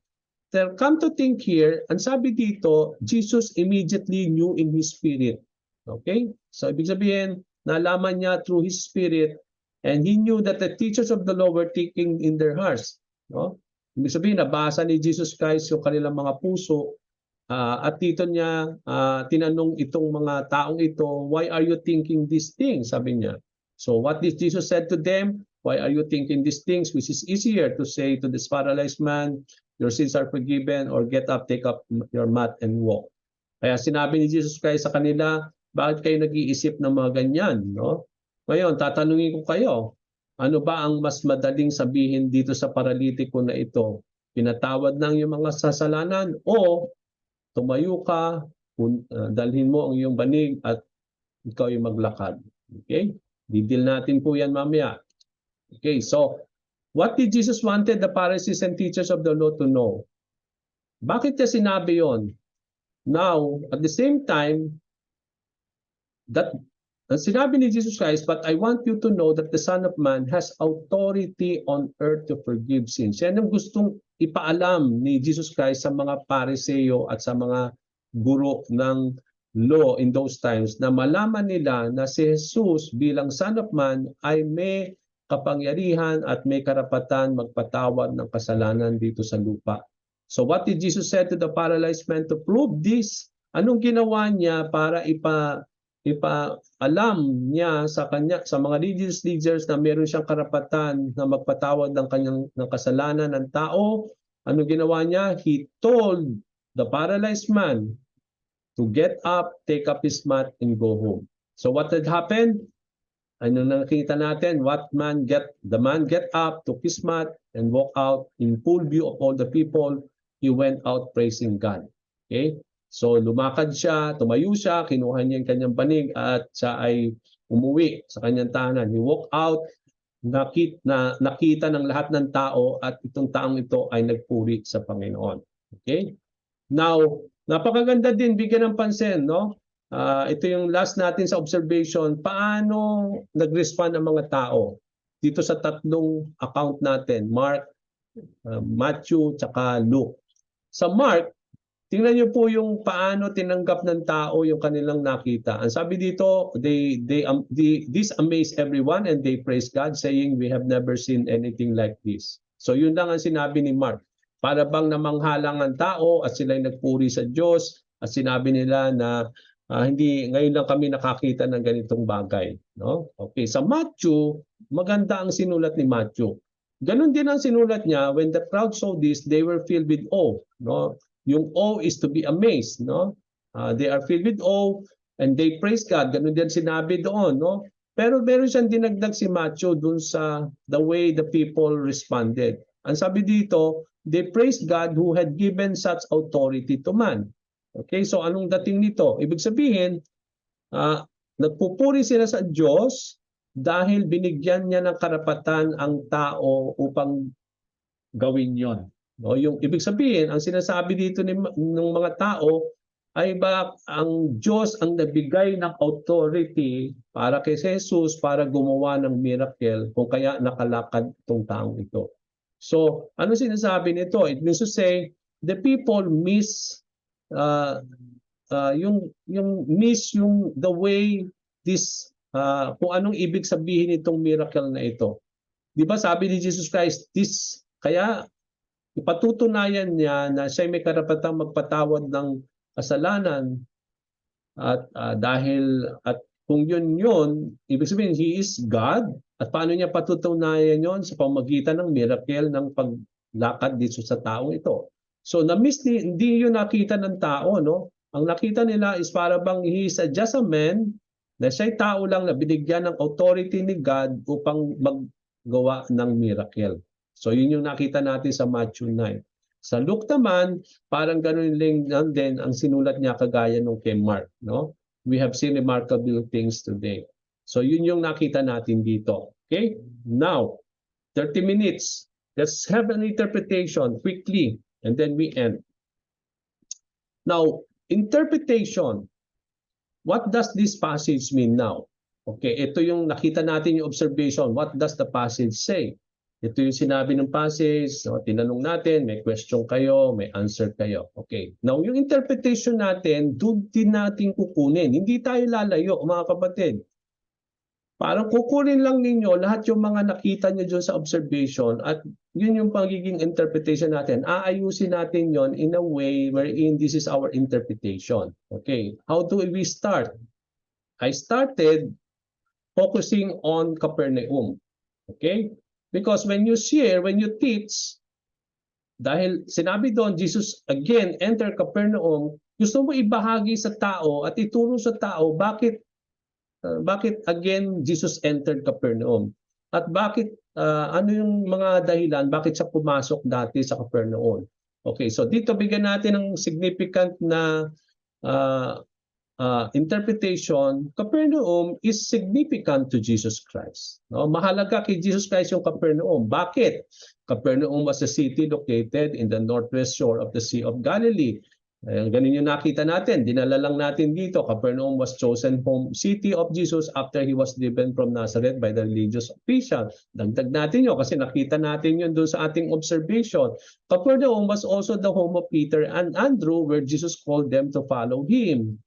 Come to think here, ang sabi dito, Jesus immediately knew in His spirit. Okay? So ibig sabihin, nalaman niya through His spirit, and He knew that the teachers of the law were thinking in their hearts. No? Ibig sabihin, nabasa ni Jesus Christ yung kanilang mga puso, at dito niya tinanong itong mga taong ito, why are you thinking these things? Sabi niya. So what did Jesus said to them? Why are you thinking these things? Which is easier to say to this paralyzed man, your sins are forgiven, or get up, take up your mat and walk. Kaya sinabi ni Jesus Christ sa kanila, bakit kayo nag-iisip ng mga ganyan? No? Ngayon, tatanungin ko kayo, ano ba ang mas madaling sabihin dito sa paralitiko na ito? Pinatawad ng iyong mga kasalanan o tumayo ka, dalhin mo ang iyong banig at ikaw ay maglakad. Okay? Didil natin po yan mamaya. Okay, so what did Jesus wanted the Pharisees and teachers of the law to know? Bakit niya sinabi yon? Now, at the same time, that sinabi ni Jesus Christ, but I want you to know that the Son of Man has authority on earth to forgive sins. Yan ang gustong ipaalam ni Jesus Christ sa mga Pariseo at sa mga guro ng law in those times, na malaman nila na si Jesus bilang Son of Man ay may kapangyarihan at may karapatan magpatawad ng kasalanan dito sa lupa. So what did Jesus say to the paralyzed man to prove this? Anong ginawa niya para ipaalam niya sa mga religious leaders na meron siyang karapatan na magpatawad ng kasalanan ng tao? Ano ginawa niya? He told the paralyzed man to get up, take up his mat, and go home. So what had happened? Ano nakita natin? The man get up, took his mat, and walked out in full view of all the people. He went out praising God. Okay? So lumakad siya, tumayo siya, kinuha niya yung kanyang banig at siya ay umuwi sa kanyang tahanan. He walked out, nakita ng lahat ng tao at itong taong ito ay nagpuri sa Panginoon. Okay? Now, napakaganda din bigyan ng pansin, no? Ito yung last natin sa observation, paano nag-respond ang mga tao dito sa tatlong account natin, Mark, Matthew, tsaka Luke. Sa Mark, tingnan niyo po yung paano tinanggap ng tao yung kanilang nakita. Ang sabi dito, this amazed everyone and they praised God, saying, we have never seen anything like this. So yun lang ang sinabi ni Mark. Para bang namanghalang ang tao at sila'y nagpuri sa Diyos at sinabi nila na hindi ngayon lang kami nakakita ng ganitong bagay. No? Okay, sa Matthew, maganda ang sinulat ni Matthew. Ganon din ang sinulat niya, when the crowd saw this, they were filled with awe. No? Yung awe is to be amazed. No? They are filled with awe and they praise God. Ganon din sinabi doon. No? Pero meron siyang dinagdag si Matthew dun sa the way the people responded. Ang sabi dito, they praised God who had given such authority to man. Okay, so anong dating nito? Ibig sabihin, nagpupuri sila sa Diyos dahil binigyan niya ng karapatan ang tao upang gawin yon. No, yung ibig sabihin, ang sinasabi dito ng mga tao ay ba ang Diyos ang nabigay ng authority para kay Jesus para gumawa ng miracle kung kaya nakalakad itong taong ito. So, ano sinasabi nito? It means to say, the people miss the way this kung anong ibig sabihin itong miracle na ito. 'Di ba sabi ni Jesus Christ, kaya ipatutunayan niya na siya may karapatang magpatawad ng kasalanan at kung yun, ibig sabihin he is God. At paano niya patutunayan yon? Sa pamamagitan ng miracle ng paglakad dito sa taong ito. So hindi yun nakita ng tao, no? Ang nakita nila is para bang he is just a man, na siya'y tao lang na binigyan ng authority ni God upang maggawa ng miracle. So yun yung nakita natin sa Matthew 9. Sa Luke naman, parang ganun lang din ang sinulat niya kagaya nung kay Mark, no? We have seen remarkable things today. So yun yung nakita natin dito. Okay? Now, 30 minutes. Let's have an interpretation quickly and then we end. Now, interpretation. What does this passage mean now? Okay, ito yung nakita natin yung observation. What does the passage say? Ito yung sinabi ng passage. So, tinanong natin, may question kayo, may answer kayo. Okay. Now, yung interpretation natin, doon din natin kukunin. Hindi tayo lalayo, mga kapatid. Parang kukunin lang ninyo lahat yung mga nakita nyo dyan sa observation at yun yung pagiging interpretation natin. Aayusin natin yon in a way wherein this is our interpretation. Okay. How do we start? I started focusing on Capernaum. Okay? Because when you share, when you teach, Dahil sinabi doon, Jesus again enter Capernaum, gusto mo ibahagi sa tao at ituro sa tao bakit again Jesus entered Capernaum? At bakit ano yung mga dahilan bakit siya pumasok dati sa Capernaum? Okay, so dito bigyan natin ng significant na uh, interpretation. Capernaum is significant to Jesus Christ. No? Mahalaga kay Jesus Christ yung Capernaum. Bakit? Capernaum was a city located in the northwest shore of the Sea of Galilee. Ganun yung nakita natin. Dinala lang natin dito. Capernaum was chosen home city of Jesus after he was driven from Nazareth by the religious official. Dagdag natin yun kasi nakita natin yun doon sa ating observation. Capernaum was also the home of Peter and Andrew where Jesus called them to follow him.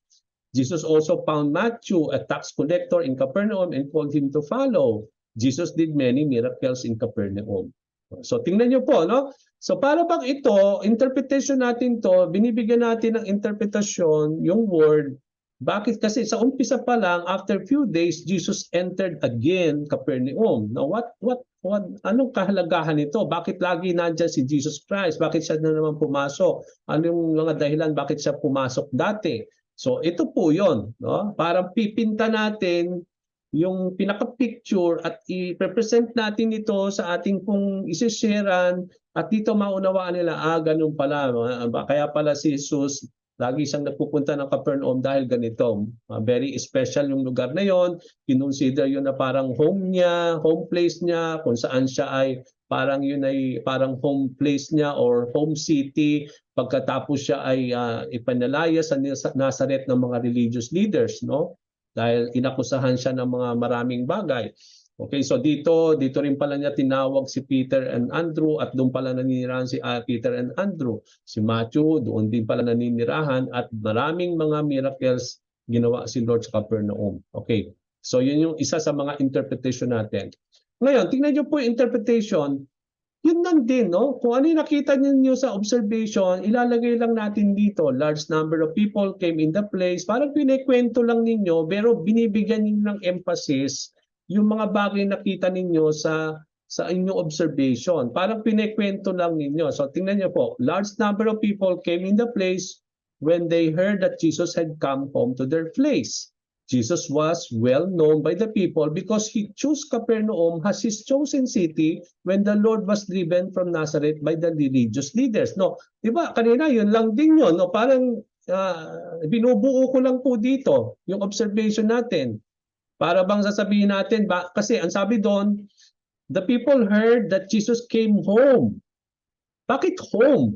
Jesus also found Matthew, a tax collector in Capernaum, and called him to follow. Jesus did many miracles in Capernaum. So tingnan niyo po, no? So para bang ito, interpretation natin to, binibigyan natin ng interpretasyon yung word. Bakit? Kasi sa umpisa pa lang, after few days, Jesus entered again Capernaum. Now anong kahalagahan nito? Bakit lagi nandiyan si Jesus Christ? Bakit siya na naman pumasok? Anong mga dahilan bakit siya pumasok dati? So ito po 'yon, no? Parang pipinta natin yung pinaka-picture at i-represent natin ito sa ating pong isi-sharean at dito maunawaan nila, ganun pala. Kaya pala si Jesus lagi siyang nagpupunta ng Capernaum dahil ganito. Very special yung lugar na yon. Kinonsider yun na parang home niya, home place niya, kung saan siya ay parang yun ay parang home place niya or home city. Pagkatapos siya ay ipanalaya sa Nazareth ng mga religious leaders, no? Dahil inakusahan siya ng mga maraming bagay. Okay, so dito rin pala niya tinawag si Peter and Andrew at doon pala naninirahan si Peter and Andrew. Si Matthew, doon din pala naninirahan at maraming mga miracles ginawa si Lord sa Capernaum. Okay, so yun yung isa sa mga interpretation natin. Ngayon, tingnan niyo po yung interpretation. Yun lang din, no? Kung ano yung nakita niyo sa observation, ilalagay lang natin dito. Large number of people came in the place. Parang pinikwento lang ninyo, pero binibigyan niyo ng emphasis yung mga bagay nakita ninyo sa inyong observation. Parang pinikwento lang ninyo. So tingnan niyo po, large number of people came in the place when they heard that Jesus had come home to their place. Jesus was well known by the people because he chose Capernaum as his chosen city when the Lord was driven from Nazareth by the religious leaders. No, 'di ba? Kanina 'yun lang din 'yon, no? Parang binubuo ko lang po dito yung observation natin. Para bang sasabihin natin kasi ang sabi doon, the people heard that Jesus came home. Bakit home?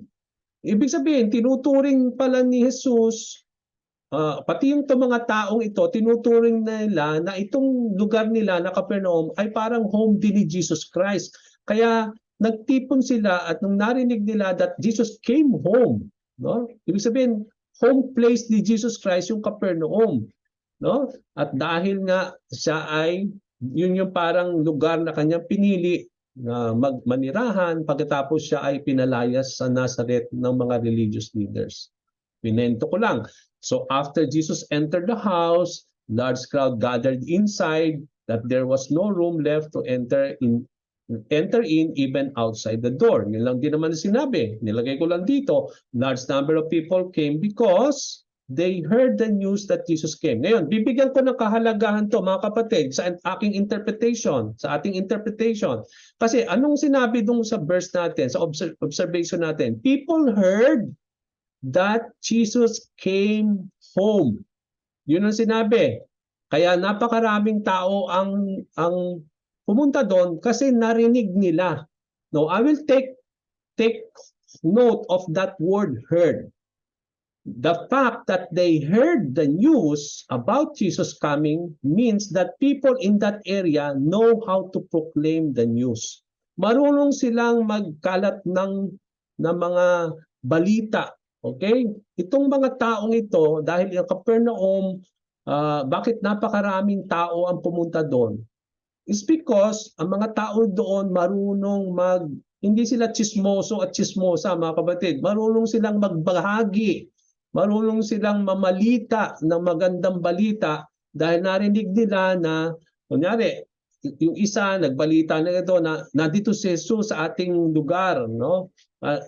Ibig sabihin, tinuturing pala ni Jesus pati yung mga taong ito, tinuturing nila na itong lugar nila na Capernaum ay parang home din ni Jesus Christ. Kaya nagtipon sila at nung narinig nila that Jesus came home, no? Ibig sabihin, home place ni Jesus Christ yung Capernaum, no? At dahil nga siya ay yun yung parang lugar na kanyang pinili na manirahan pagkatapos siya ay pinalayas sa Nazareth ng mga religious leaders. Pinento ko lang. So after Jesus entered the house, large crowd gathered inside that there was no room left to enter in even outside the door. Yun lang din naman sinabi. Nilagay ko lang dito, large number of people came because they heard the news that Jesus came. Ngayon, bibigyan ko ng kahalagahan to mga kapatid sa aking interpretation, sa ating interpretation. Kasi anong sinabi dun sa verse natin, sa observation natin? People heard that Jesus came home. Yun ang sinabi. Kaya napakaraming tao ang pumunta doon kasi narinig nila. Now, I will take note of that word heard. The fact that they heard the news about Jesus coming means that people in that area know how to proclaim the news. Marunong silang magkalat ng mga balita. Okay? Itong mga taong ito, dahil yung Capernaum, bakit napakaraming tao ang pumunta doon? Is because ang mga tao doon marunong hindi sila chismoso at chismosa mga kapatid. Marunong silang magbahagi. Marunong silang mamalita ng magandang balita dahil narinig nila na, kunyari, yung isa nagbalita na ito na nandito si Jesus sa ating lugar, no?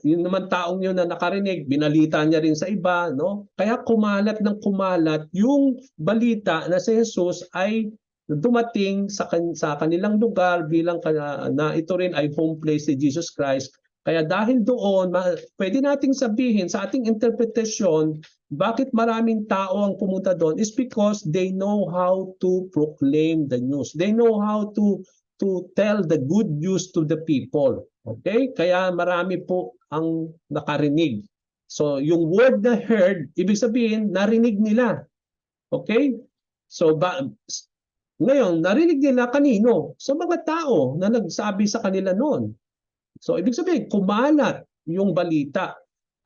Yun naman taong yun na nakarinig, binalita niya rin sa iba, no? Kaya kumalat ng kumalat yung balita na si Jesus ay dumating sa kanilang lugar bilang na ito rin ay home place ni Jesus Christ. Kaya dahil doon, pwede nating sabihin sa ating interpretation, bakit maraming tao ang pumunta doon is because they know how to proclaim the news. They know how to tell the good news to the people. Okay? Kaya marami po ang nakarinig. So yung word na heard, ibig sabihin narinig nila. Okay? So ngayon, narinig nila kanino? Sa mga tao na nagsabi sa kanila noon. So ibig sabihin, kumalat yung balita.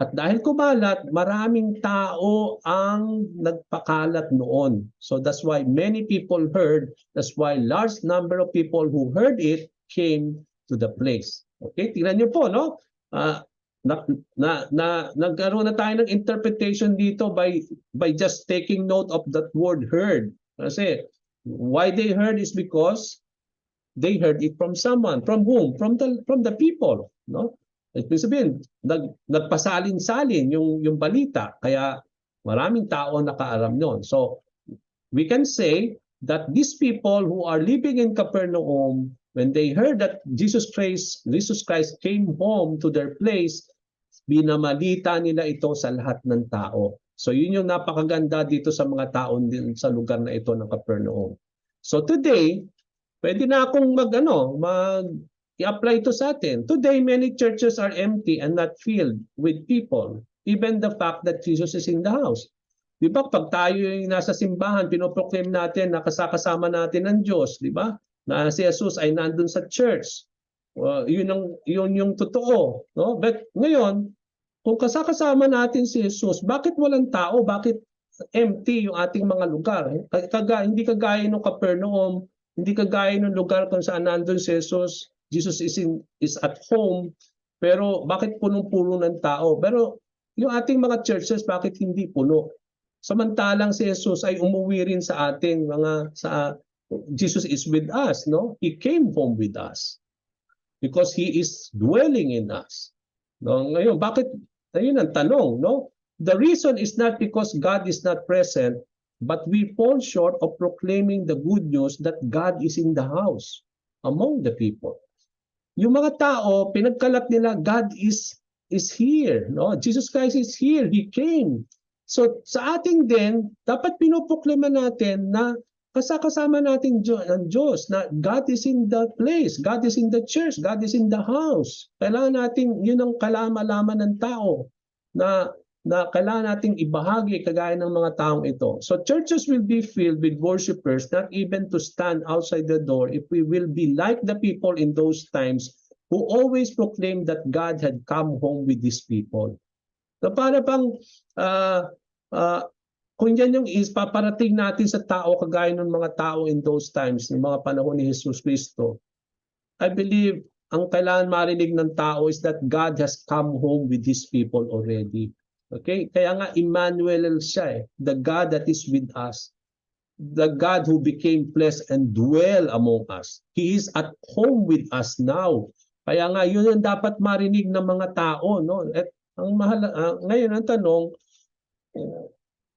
At dahil kumalat, maraming tao ang nagpakalat noon. So that's why many people heard. That's why large number of people who heard it came to the place. Okay, tingnan niyo po, no? Nagkaroon na tayo ng interpretation dito by just taking note of that word heard. Kasi why they heard is because they heard it from someone. From whom? From the people, no? Ibig sabihin, nagpasalin-salin yung balita, kaya maraming tao nakaalam noon. So, we can say that these people who are living in Capernaum, when they heard that Jesus Christ came home to their place, binamalita nila ito sa lahat ng tao. So, yun yung napakaganda dito sa mga tao din sa lugar na ito ng Capernaum. So, today, pwede na akong i-apply ito sa atin. Today, many churches are empty and not filled with people. Even the fact that Jesus is in the house. Di ba? Pag tayo yung nasa simbahan, pinoproclaim natin na kasama natin ng Diyos. Di ba? Na si Jesus ay nandun sa church. Yun yung totoo. No? But ngayon, kung kasama natin si Jesus, bakit walang tao? Bakit empty yung ating mga lugar? Hindi kagaya ng Capernaum, hindi kagaya ng lugar kung saan nandun si Jesus. Jesus is at home, pero bakit punong-puno ng tao? Pero yung ating mga churches, bakit hindi puno? Samantalang si Jesus ay umuwi rin sa ating Jesus is with us, no? He came home with us because He is dwelling in us. No? Ngayon, bakit? Ayun ang tanong, no? The reason is not because God is not present, but we fall short of proclaiming the good news that God is in the house among the people. Yung mga tao, pinagkalat nila, God is here. No? Jesus Christ is here. He came. So sa ating din, dapat pinoproklama natin na kasama natin ang Diyos, na God is in the place, God is in the church, God is in the house. Kailangan natin, yun ang kalama-laman ng tao na kailangan nating ibahagi kagaya ng mga taong ito. So churches will be filled with worshipers, not even to stand outside the door, if we will be like the people in those times who always proclaimed that God had come home with these people. So para bang kung yan yung paparating natin sa tao kagaya ng mga tao in those times, ng mga panahon ni Jesus Cristo, I believe ang kailangan marinig ng tao is that God has come home with His people already. Okay? Kaya nga Emmanuel siya, the God that is with us. The God who became flesh and dwell among us. He is at home with us now. Kaya nga yun ang dapat marinig ng mga tao, no? At ang ngayon ang tanong,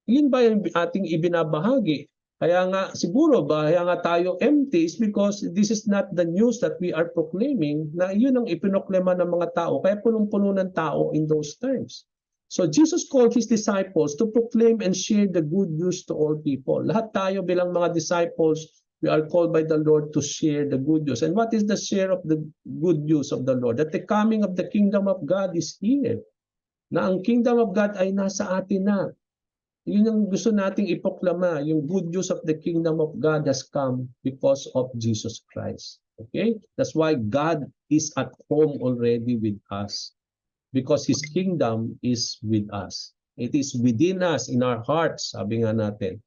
yun ba yung ating ibinabahagi? Kaya nga siguro kaya nga tayo empty is because this is not the news that we are proclaiming, na yun ang ipinoklema ng mga tao. Kaya punong-puno ng tao in those times. So Jesus called His disciples to proclaim and share the good news to all people. Lahat tayo bilang mga disciples, we are called by the Lord to share the good news. And what is the share of the good news of the Lord? That the coming of the kingdom of God is here. Na ang kingdom of God ay nasa atin na. Yun ang gusto nating iproklama. Yung good news of the kingdom of God has come because of Jesus Christ. Okay? That's why God is at home already with us. Because His kingdom is with us. It is within us, in our hearts, sabi nga natin.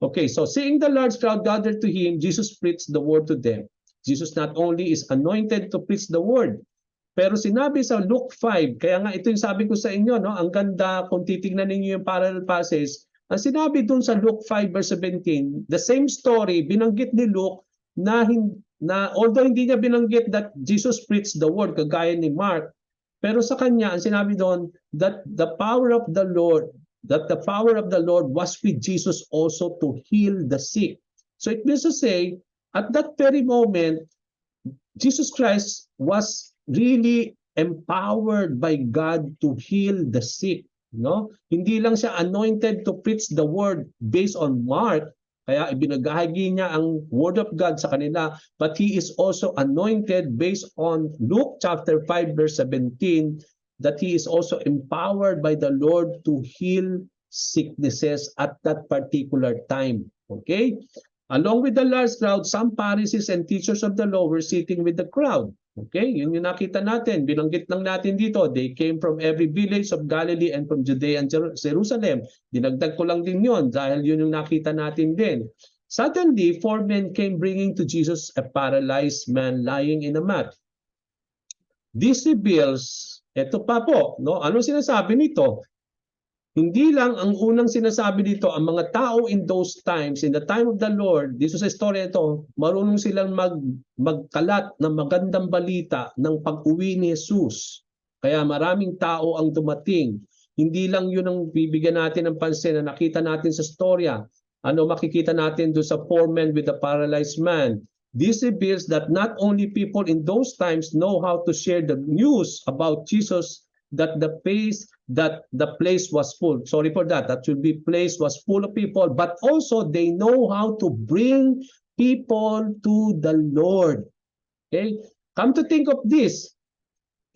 Okay, so seeing the large crowd gathered to Him, Jesus preached the word to them. Jesus not only is anointed to preach the word, pero sinabi sa Luke 5, kaya nga ito yung sabi ko sa inyo, no? Ang ganda kung titignan ninyo yung parallel passage, ang sinabi dun sa Luke 5 verse 17, the same story, binanggit ni Luke na na although hindi niya binanggit that Jesus preached the word kagaya ni Mark, pero sa kanya ang sinabi doon that the power of the Lord was with Jesus also to heal the sick. So it means to say, at that very moment, Jesus Christ was really empowered by God to heal the sick. No? Hindi lang siya anointed to preach the word based on Mark, kaya ibinagahagi niya ang word of God sa kanila, but he is also anointed based on Luke chapter 5 verse 17, that he is also empowered by the Lord to heal sicknesses at that particular time. Okay? Along with the large crowd, some Pharisees and teachers of the law were sitting with the crowd. Okay, yun yung nakita natin. Binanggit lang natin dito. They came from every village of Galilee and from Judea and Jerusalem. Dinagdag ko lang din yun dahil yun yung nakita natin din. Suddenly, 4 men came bringing to Jesus a paralyzed man lying in a mat. This reveals, eto pa po, no? Ano sinasabi nito? Hindi lang ang unang sinasabi dito, ang mga tao in those times, in the time of the Lord, dito sa istorya ito, marunong silang magkalat ng magandang balita ng pag-uwi ni Jesus. Kaya maraming tao ang dumating. Hindi lang yun ang bibigyan natin ng pansin na nakita natin sa storya. Ano makikita natin doon sa 4 men with the paralyzed man? This reveals that not only people in those times know how to share the news about Jesus, that the place was full. Sorry for that. That should be place was full of people, but also they know how to bring people to the Lord. Okay? Come to think of this,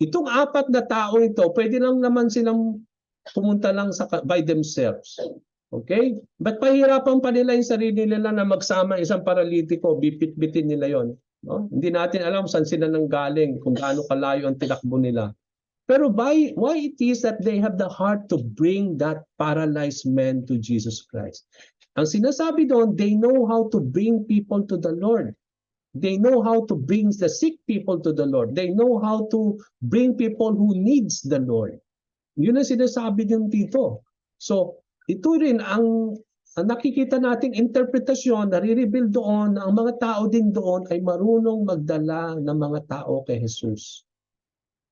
itong 4 na tao ito, pwede lang naman silang pumunta lang by themselves. Okay? But pahirapan pa nila yung sarili nila na magsama isang paralitiko, bipit-bitin nila yon. No? Hindi natin alam saan sila nanggaling, kung gaano kalayo ang tinakbo nila. Pero why it is that they have the heart to bring that paralyzed man to Jesus Christ? Ang sinasabi doon, they know how to bring people to the Lord. They know how to bring the sick people to the Lord. They know how to bring people who needs the Lord. Yun ang sinasabi din dito. So, ito rin ang nakikita nating interpretasyon, nare-reveal doon na ang mga tao din doon ay marunong magdala ng mga tao kay Jesus.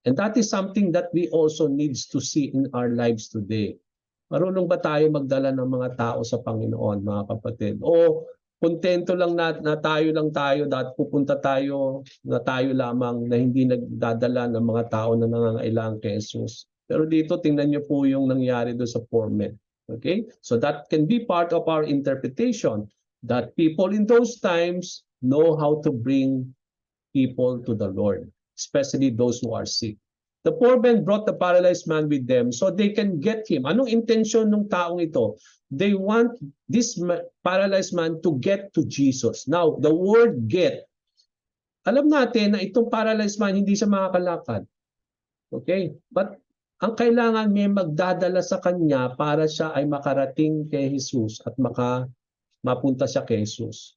And that is something that we also needs to see in our lives today. Marunong ba tayo magdala ng mga tao sa Panginoon, mga kapatid? O kontento lang na tayo lang tayo, dahil pupunta tayo na tayo lamang na hindi nagdadala ng mga tao na nangangailangan kay Jesus. Pero dito tingnan niyo po yung nangyari doon sa 4 men. Okay? So that can be part of our interpretation, that people in those times know how to bring people to the Lord, especially those who are sick. The 4 men brought the paralyzed man with them so they can get him. Anong intention ng taong ito? They want this paralyzed man to get to Jesus. Now, the word get, alam natin na itong paralyzed man hindi siya makakalakad. Okay? But ang kailangan may magdadala sa kanya para siya ay makarating kay Jesus at mapunta siya kay Jesus.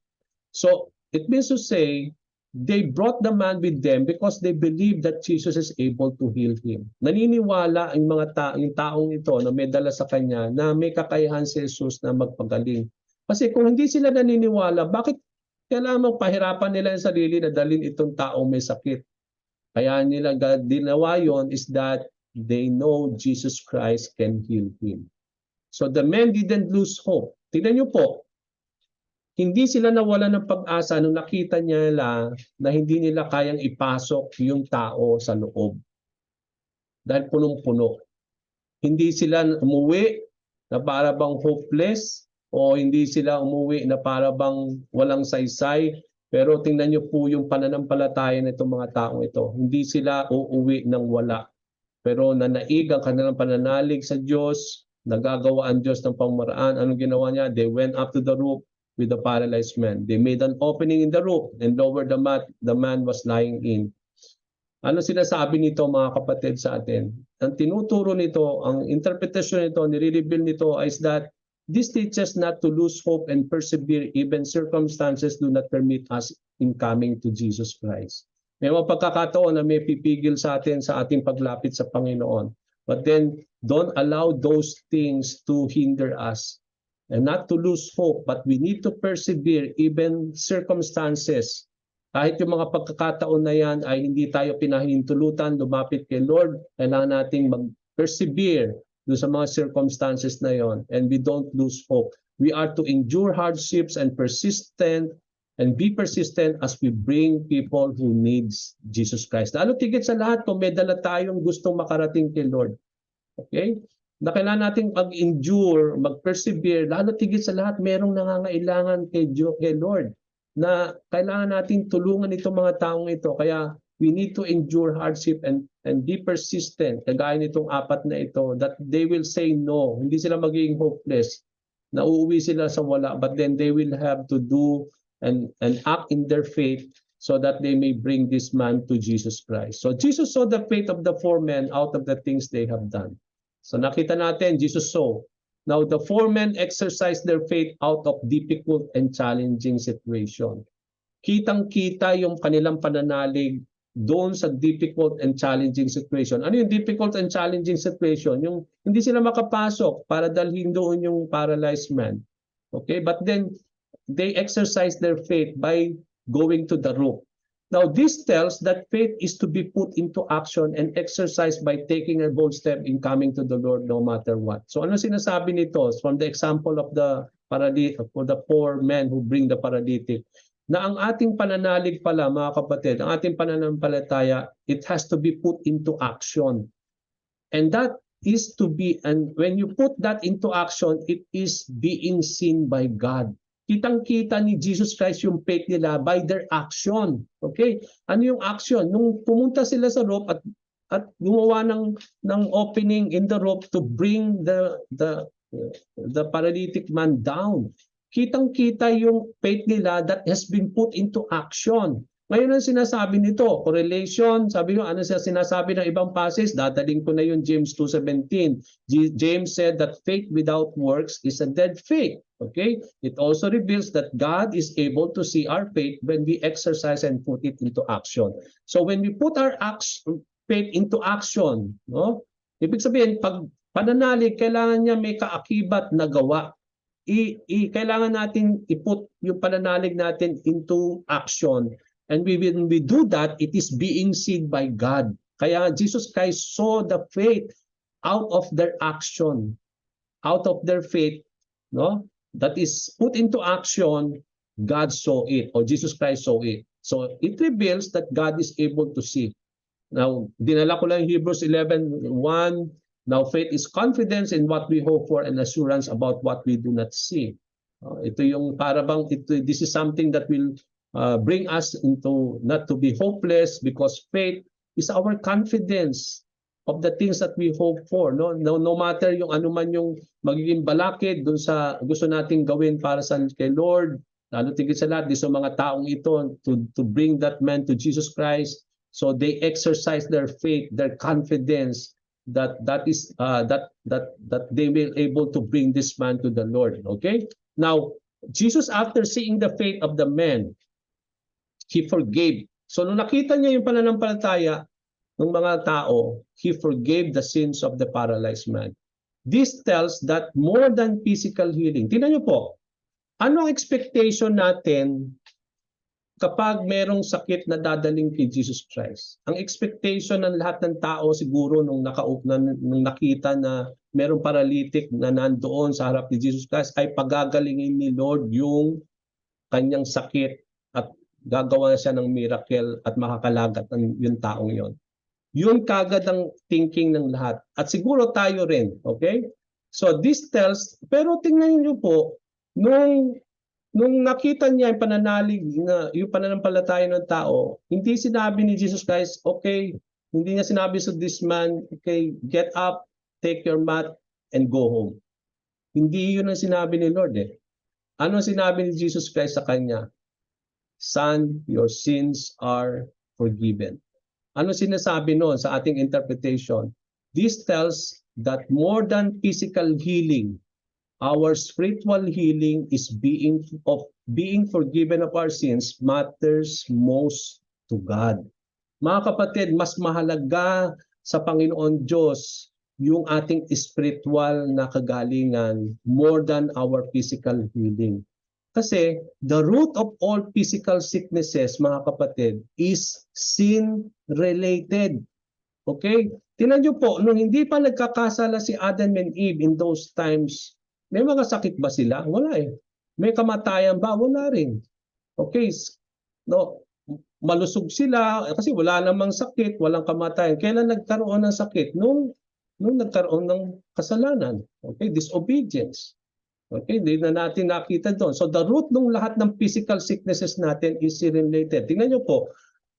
So, it means to say, they brought the man with them because they believe that Jesus is able to heal him. Naniniwala ang yung taong ito na may dala sa kanya na may kakayahan si Jesus na magpagaling. Kasi kung hindi sila naniniwala, bakit kailangan pahirapan nila yung sarili na dalhin itong taong may sakit? Kaya nila ginawa yon is that they know Jesus Christ can heal him. So the men didn't lose hope. Tingnan niyo po, hindi sila nawala ng pag-asa nung nakita nila na hindi nila kayang ipasok yung tao sa loob. Dahil punong-puno. Hindi sila umuwi na para bang hopeless o hindi sila umuwi na para bang walang saysay. Pero tingnan niyo po yung pananampalataya nitong mga taong ito. Hindi sila uuwi ng wala. Pero nanaig ang kanilang pananalig sa Diyos, nagagawa ang Diyos ng pamamaraan. Anong ginawa niya? They went up to the roof with the paralyzed man. They made an opening in the roof and lowered the mat the man was lying in. Ano sinasabi nito mga kapatid sa atin? Ang tinuturo nito, ang interpretasyon nito, nire-reveal nito is that this teaches not to lose hope and persevere even circumstances do not permit us in coming to Jesus Christ. May mga pagkakataon na may pipigil sa atin sa ating paglapit sa Panginoon. But then, don't allow those things to hinder us. And not to lose hope, but we need to persevere even circumstances Kahit yung mga pagkakataon na yan ay hindi tayo pinahintulutan, lumapit kay Lord, kailangan nating mag-persevere doon sa mga circumstances na yon, and we don't lose hope. We are to endure hardships and be persistent as we bring people who needs Jesus Christ. Lalo tigit sa lahat, kung may dala tayong gustong makarating kay Lord. Okay? Na kailangan nating mag-endure, mag-persevere, lalo tigit sa lahat, merong nangangailangan kay Lord na kailangan nating tulungan itong mga taong ito. Kaya we need to endure hardship and be persistent. Kagaya nitong apat na ito, that they will say no. Hindi sila magiging hopeless. Nauuwi sila sa wala, but then they will have to do and act in their faith so that they may bring this man to Jesus Christ. So Jesus saw the faith of the 4 men out of the things they have done. So nakita natin, Jesus saw. Now, the 4 men exercised their faith out of difficult and challenging situation. Kitang-kita yung kanilang pananalig doon sa difficult and challenging situation. Ano yung difficult and challenging situation? Yung hindi sila makapasok para dalhin doon yung paralyzed man. Okay? But then, they exercised their faith by going to the roof. Now, this tells that faith is to be put into action and exercised by taking a bold step in coming to the Lord no matter what. So ano sinasabi nito? From the example of the paralytic, for the 4 men who bring the paralytic, na ang ating pananalig pala, mga kapatid, ang ating pananampalataya, it has to be put into action. And that is to be, and when you put that into action, it is being seen by God. Kitang-kita ni Jesus Christ yung faith nila by their action. Okay? Ano yung action? Nung pumunta sila sa rope at gumawa ng opening in the rope to bring the paralytic man down. Kitang-kita yung faith nila that has been put into action. Ngayon ang sinasabi nito, correlation, sabi nyo, ano siya sinasabi ng ibang passage? Dadaling ko na yung James 2:17. James said that faith without works is a dead faith. Okay? It also reveals that God is able to see our faith when we exercise and put it into action. So when we put our faith into action, no? Ibig sabihin, pag pananalig, kailangan niya may kaakibat na gawa. Kailangan natin iput yung pananalig natin into action. And when we do that, it is being seen by God. Kaya Jesus Christ saw the faith out of their action, out of their faith, no? That is put into action, God saw it, or Jesus Christ saw it. So it reveals that God is able to see. Now, dinala ko lang Hebrews 11:1. Now, faith is confidence in what we hope for and assurance about what we do not see. Ito yung parabang, this is something that will bring us into not to be hopeless, because faith is our confidence of the things that we hope for. No matter yung ano man yung magiging balakid dun sa gusto nating gawin para sa kay Lord, lalo tigit sa lahat sa mga taong ito to bring that man to Jesus Christ. So they exercise their faith, their confidence that they will able to bring this man to the Lord. Okay? Now, Jesus, after seeing the faith of the men, He forgave. So nung nakita niya yung pananampalataya ng mga tao, He forgave the sins of the paralyzed man. This tells that more than physical healing. Tingnan niyo po, ano ang expectation natin kapag merong sakit na dadaling kay Jesus Christ? Ang expectation ng lahat ng tao siguro nung nakita na merong paralytic na nandoon sa harap ni Jesus Christ ay pagagalingin ni Lord yung kanyang sakit at gagawa siya ng miracle at makakalagat yung taong yon. Yun kagad ang thinking ng lahat. At siguro tayo rin. Okay? So this tells, pero tingnan niyo po, nung nakita niya yung pananalig, yung pananampalataya ng tao, hindi sinabi ni Jesus Christ, okay, hindi niya sinabi sa this man, okay, get up, take your mat, and go home. Hindi yun ang sinabi ni Lord eh. Ano sinabi ni Jesus Christ sa kanya? Son, your sins are forgiven. Ano sinasabi noon sa ating interpretation? This tells that more than physical healing, our spiritual healing is being forgiven of our sins matters most to God. Mga kapatid, mas mahalaga sa Panginoon Diyos yung ating spiritual na kagalingan more than our physical healing. Kasi the root of all physical sicknesses, mga kapatid, is sin-related. Okay? Tingnan niyo po, nung hindi pa nagkakasala si Adam and Eve in those times, may mga sakit ba sila? Wala eh. May kamatayan ba? Wala rin. Okay? No, malusog sila kasi wala namang sakit, walang kamatayan. Kailan nagkaroon ng sakit? Nung nagkaroon ng kasalanan. Okay? Disobedience. Okay, hindi na natin nakita doon. So the root ng lahat ng physical sicknesses natin is sin-related. Tingnan niyo po,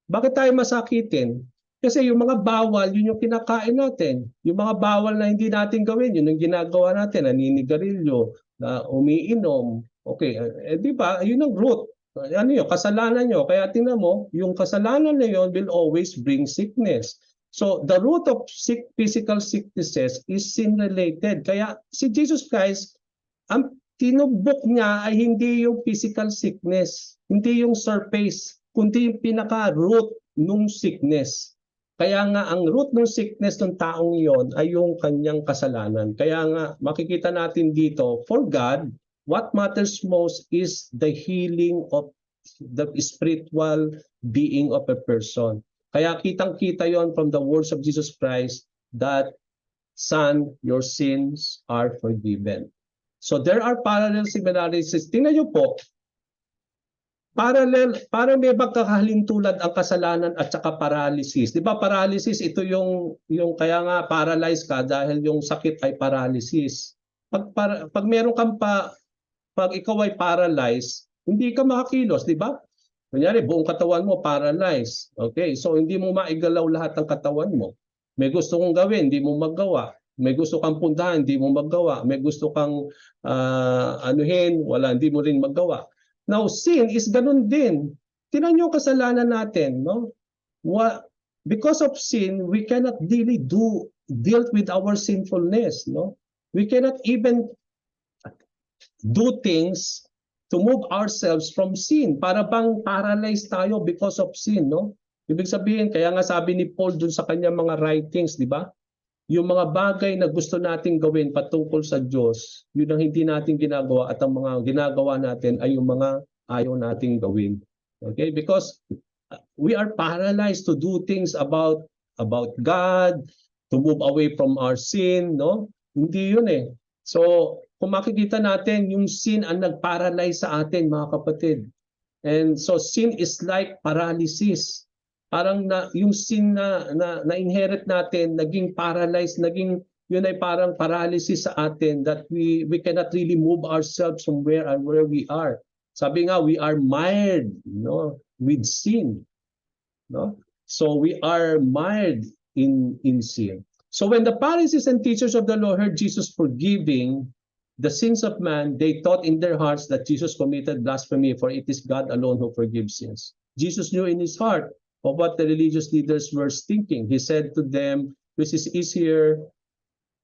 bakit tayo masakitin? Kasi yung mga bawal, yun yung kinakain natin. Yung mga bawal na hindi natin gawin, yun yung ginagawa natin, naninigarilyo, na umiinom. Okay, di ba? Yun ang root. Ano yun? Kasalanan nyo. Kaya tingnan mo, yung kasalanan na yun will always bring sickness. So the root of physical sicknesses is sin-related. Kaya si Jesus Christ, ang tinubok niya ay hindi yung physical sickness, hindi yung surface, kundi yung pinaka-root ng sickness. Kaya nga ang root ng sickness ng taong iyon ay yung kanyang kasalanan. Kaya nga makikita natin dito, for God, what matters most is the healing of the spiritual being of a person. Kaya kitang-kita yon from the words of Jesus Christ that, Son, your sins are forgiven. So there are parallel similarities. Tingnan niyo po, parang may magkakahalintulad ang kasalanan at saka paralysis. Di ba paralysis, ito yung kaya nga paralyzed ka dahil yung sakit ay paralysis. Pag meron kang pag ikaw ay paralyzed, hindi ka makakilos, di ba? Kunyari, buong katawan mo paralyzed. Okay, so hindi mo maigalaw lahat ng katawan mo. May gusto kong gawin, hindi mo magawa. May gusto kang puntahan, hindi mo magawa. May gusto kang anuhin, hindi mo rin magawa. Now, sin is ganun din. Tingnan niyo kasalanan natin, no? Because of sin, we cannot really deal with our sinfulness, no? We cannot even do things to move ourselves from sin. Para bang paralyzed tayo because of sin, no? Ibig sabihin, kaya nga sabi ni Paul dun sa kanyang mga writings, di ba? Yung mga bagay na gusto nating gawin patungkol sa Diyos, yun ang hindi natin ginagawa at ang mga ginagawa natin ay yung mga ayaw nating gawin. Okay? Because we are paralyzed to do things about God, to move away from our sin, no? Hindi yun eh. So, kung makikita natin, yung sin ang nag-paralyze sa atin, mga kapatid. And so sin is like paralysis. Parang yung sin na inherit natin, naging paralyzed, yun ay parang paralysis sa atin that we cannot really move ourselves from where we are. Sabi nga, we are mired, no, with sin, no? So we are mired in sin. So when the Pharisees and teachers of the law heard Jesus forgiving the sins of man, they thought in their hearts that Jesus committed blasphemy, for it is God alone who forgives sins. Jesus knew in his heart of what the religious leaders were thinking. He said to them, which is easier,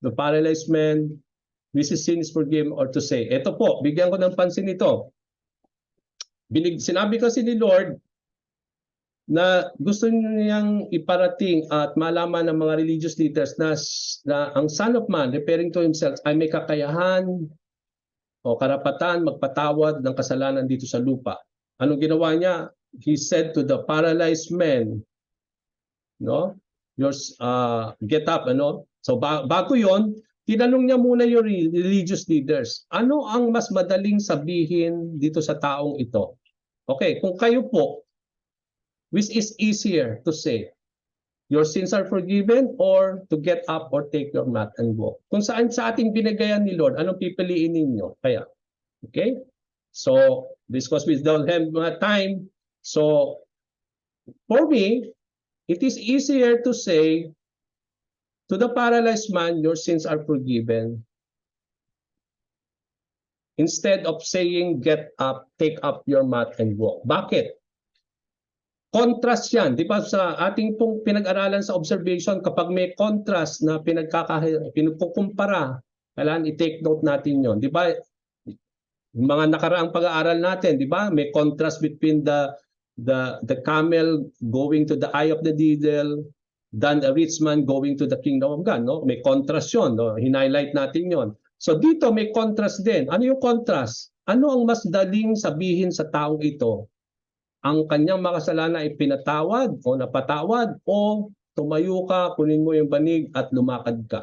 the paralyzed man, which is sin is forgiven, or to say, eto po, bigyan ko ng pansin ito. Sinabi kasi ni Lord na gusto niyang iparating at malaman ng mga religious leaders na ang Son of Man, referring to himself, ay may kakayahan o karapatan magpatawad ng kasalanan dito sa lupa. Anong ginawa niya? He said to the paralyzed man, no, get up, ano? So bago yon, tinanong niya muna yung religious leaders, ano ang mas madaling sabihin dito sa taong ito? Okay, kung kayo po, which is easier to say, your sins are forgiven or to get up or take your mat and walk? Kung saan sa ating binagayan ni Lord, anong pipiliin ninyo? Kaya, okay? So, because we don't have time, so for me, it is easier to say to the paralyzed man, your sins are forgiven, instead of saying, get up, take up your mat and walk. Bakit? Contrast yan. Di ba sa ating pong pinag-aralan sa observation, kapag may contrast na pinagkukumpara, kailangan i-take note natin yon. Di ba? Mga nakaraang pag-aaral natin, di ba? May contrast between the camel going to the eye of the needle, than a rich man going to the kingdom of God. No? May contrast yun. No? Hinighlight natin yon. So dito may contrast din. Ano yung contrast? ano ang mas daling sabihin sa taong ito? Ang kanyang makasalanan ay pinatawad o napatawad o tumayo ka, kunin mo yung banig at lumakad ka.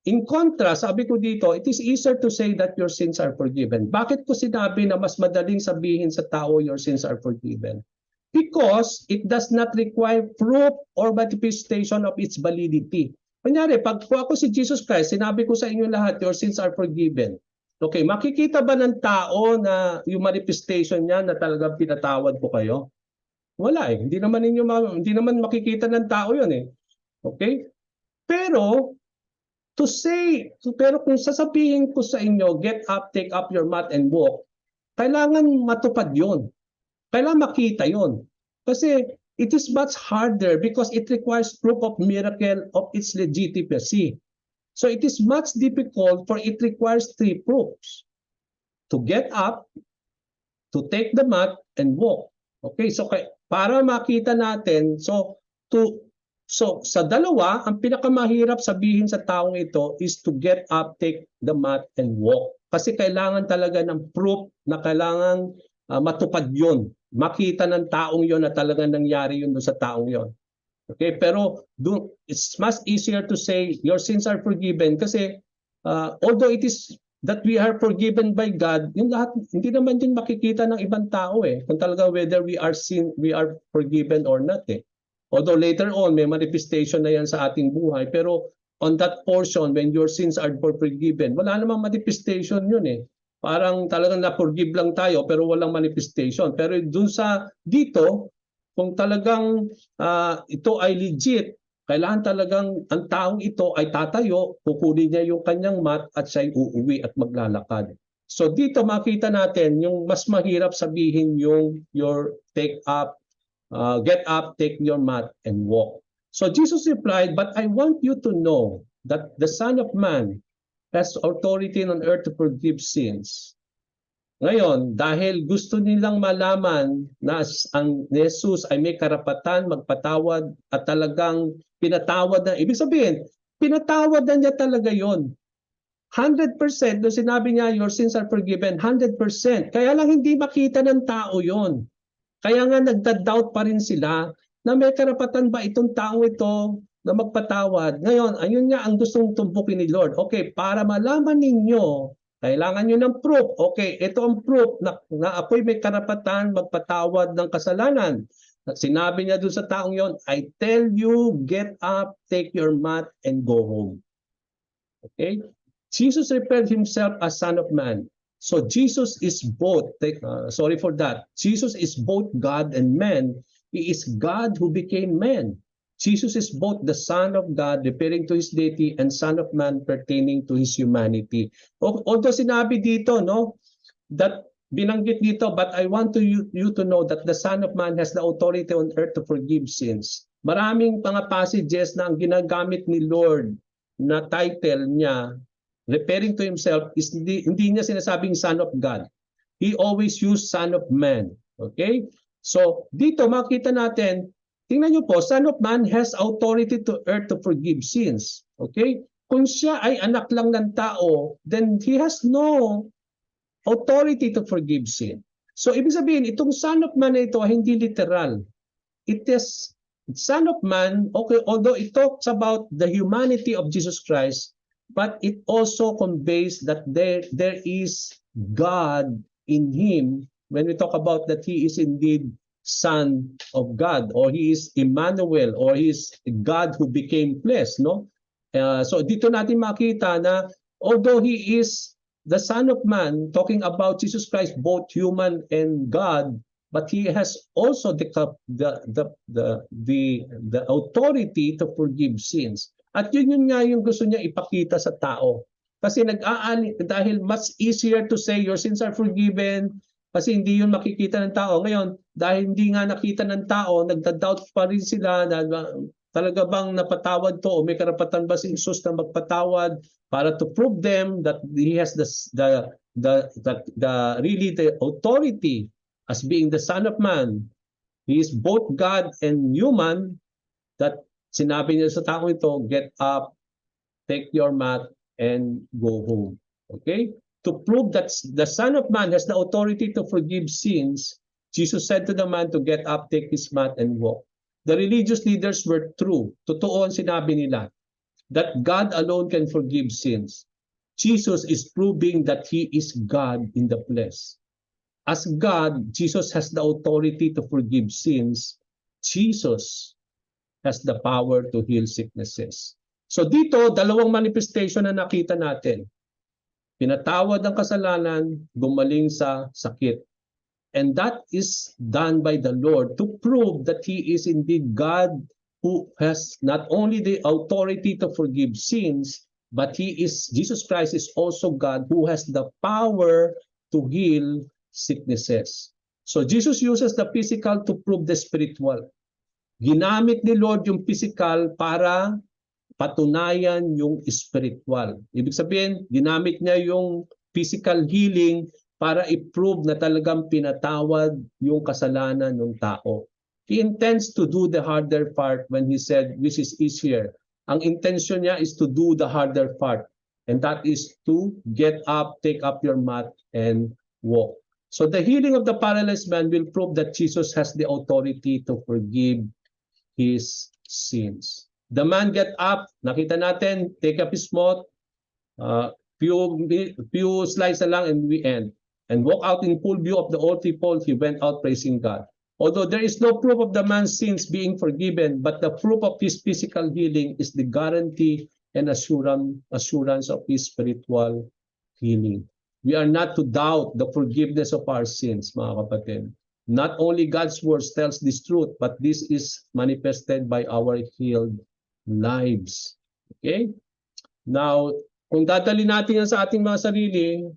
In contrast, sabi ko dito, it is easier to say that your sins are forgiven. Bakit ko sinabi na mas madaling sabihin sa tao your sins are forgiven? Because it does not require proof or manifestation of its validity. Kunyari, pag ako si Jesus Christ, sinabi ko sa inyo lahat, your sins are forgiven. Okay, makikita ba ng tao na yung manifestation niya na talagang pinatawad ko kayo? Wala eh. Hindi naman makikita ng tao 'yon eh. Okay? Pero pero kung sasabihin ko sa inyo, get up, take up your mat and walk, kailangan matupad 'yon. Kailangan makita 'yon. Kasi it is much harder because it requires proof of miracle of its legitimacy. So it is much difficult for it requires three proofs. To get up, to take the mat, and walk. Okay, so para makita natin, so sa dalawa, ang pinakamahirap sabihin sa taong ito is to get up, take the mat, and walk. Kasi kailangan talaga ng proof na kailangan matupad yon. Makita ng taong yon na talagang nangyari yun sa taong yon. Okay, pero it's much easier to say your sins are forgiven kasi although it is that we are forgiven by God, yung lahat hindi naman din makikita ng ibang tao eh. Kung talaga whether we are forgiven or not eh. Although later on may manifestation na yan sa ating buhay, pero on that portion when your sins are forgiven, wala namang manifestation yun eh. Parang talagang na-forgive lang tayo pero walang manifestation. Pero dun sa dito, kung talagang ito ay legit, kailangan talagang ang taong ito ay tatayo, kukunin niya yung kanyang mat at siya'y uuwi at maglalakad. So dito makita natin yung mas mahirap sabihin yung your get up, take your mat and walk. So Jesus replied, but I want you to know that the Son of Man has authority on earth to forgive sins. Ngayon, dahil gusto nilang malaman na ang Jesus ay may karapatan magpatawad at talagang pinatawad na, ibig sabihin, pinatawad na niya talaga yon. 100%, nung sinabi niya, your sins are forgiven, 100%. Kaya lang hindi makita ng tao yon. Kaya nga nagda-doubt pa rin sila na may karapatan ba itong tao ito na magpatawad. Ngayon, ayun nga ang gustong tumpukin ni Lord. Okay, para malaman ninyo, kailangan nyo ng proof. Okay, ito ang proof na ako'y may karapatan magpatawad ng kasalanan. Sinabi niya doon sa taong yon, I tell you, get up, take your mat, and go home. Okay? Jesus referred himself as Son of Man. So Jesus is both, sorry for that, Jesus is both God and man. He is God who became man. Jesus is both the Son of God, referring to his deity, and Son of Man pertaining to his humanity. Although sinabi dito, no, that binanggit dito, but I want you to know that the Son of Man has the authority on earth to forgive sins. Maraming mga passages na ang ginagamit ni Lord na title niya, referring to himself, is hindi niya sinasabing Son of God. He always used Son of Man. Okay? So, dito makita natin, tingnan niyo po, Son of Man has authority to earth to forgive sins. Okay? Kung siya ay anak lang ng tao, then he has no authority to forgive sin. So, ibig sabihin, itong Son of Man na ito hindi literal. It is Son of Man, okay, although it talks about the humanity of Jesus Christ, but it also conveys that there is God in him when we talk about that he is indeed Son of God, or he is Emmanuel, or he is God who became flesh, no? So dito natin makita na although he is the Son of Man, talking about Jesus Christ, both human and God, but he has also the authority to forgive sins. At yun nga yung gusto niya ipakita sa tao. Kasi dahil much easier to say your sins are forgiven, kasi hindi yun makikita ng tao. Ngayon, dahil hindi nga nakita ng tao, nagda-doubt pa rin sila na talaga bang napatawad to o may karapatan ba si Jesus na magpatawad, para to prove them that he has really the authority as being the Son of Man. He is both God and human, that sinabi niya sa tao ito, get up, take your mat, and go home. Okay? to prove that the Son of Man has the authority to forgive sins, Jesus said to the man to get up, take his mat, and walk. The religious leaders were true. Totoo ang sinabi nila that God alone can forgive sins. Jesus is proving that He is God in the flesh. As God, Jesus has the authority to forgive sins. Jesus has the power to heal sicknesses. So dito, dalawang manifestation na nakita natin. Pinatawad ang kasalanan, gumaling sa sakit. And that is done by the Lord to prove that He is indeed God who has not only the authority to forgive sins, but Jesus Christ is also God who has the power to heal sicknesses. So Jesus uses the physical to prove the spiritual. Ginamit ni Lord yung physical para patunayan yung spiritual. Ibig sabihin, ginamit niya yung physical healing para i-prove na talagang pinatawad yung kasalanan ng tao. He intends to do the harder part when He said, which is easier. Ang intention niya is to do the harder part. And that is to get up, take up your mat, and walk. So the healing of the paralyzed man will prove that Jesus has the authority to forgive his sins. The man get up, nakita natin, take up his mat, few slides na lang and we end. And walk out in full view of the old people, he went out praising God. Although there is no proof of the man's sins being forgiven, but the proof of his physical healing is the guarantee and assurance of his spiritual healing. We are not to doubt the forgiveness of our sins, mga kapatid. Not only God's word tells this truth, but this is manifested by our healed lives. Okay? Now, kung dadali natin yan sa ating mga sarili,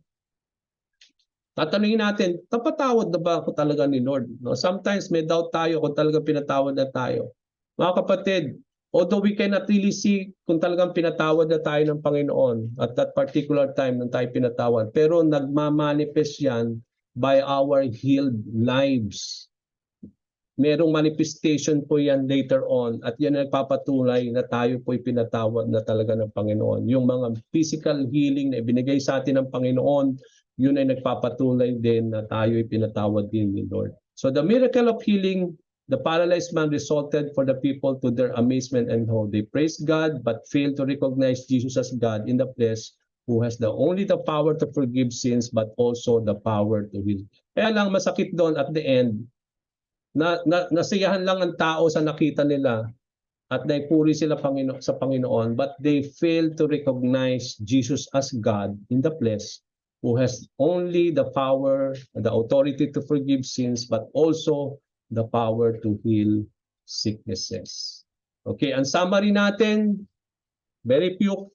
tatanungin natin, napatawad na ba ako talaga ni Lord? No? Sometimes may doubt tayo kung talagang pinatawad na tayo. Mga kapatid, although we cannot really see kung talagang pinatawad na tayo ng Panginoon at that particular time nang tayo pinatawad, pero nagmamanifest yan by our healed lives. Merong manifestation po yan later on at yan ay nagpapatunay na tayo po'y pinatawad na talaga ng Panginoon. Yung mga physical healing na ibinigay sa atin ng Panginoon, yun ay nagpapatunay din na tayo ay pinatawad din ni Lord. So the miracle of healing the paralyzed man resulted for the people to their amazement and hope. They praised God but failed to recognize Jesus as God in the flesh who has only the power to forgive sins but also the power to heal. Kaya lang masakit doon at the end, nasiyahan lang ang tao sa nakita nila at naipuri sila sa Panginoon, but they failed to recognize Jesus as God in the flesh who has only the power and the authority to forgive sins but also the power to heal sicknesses. Okay, ang summary natin, very few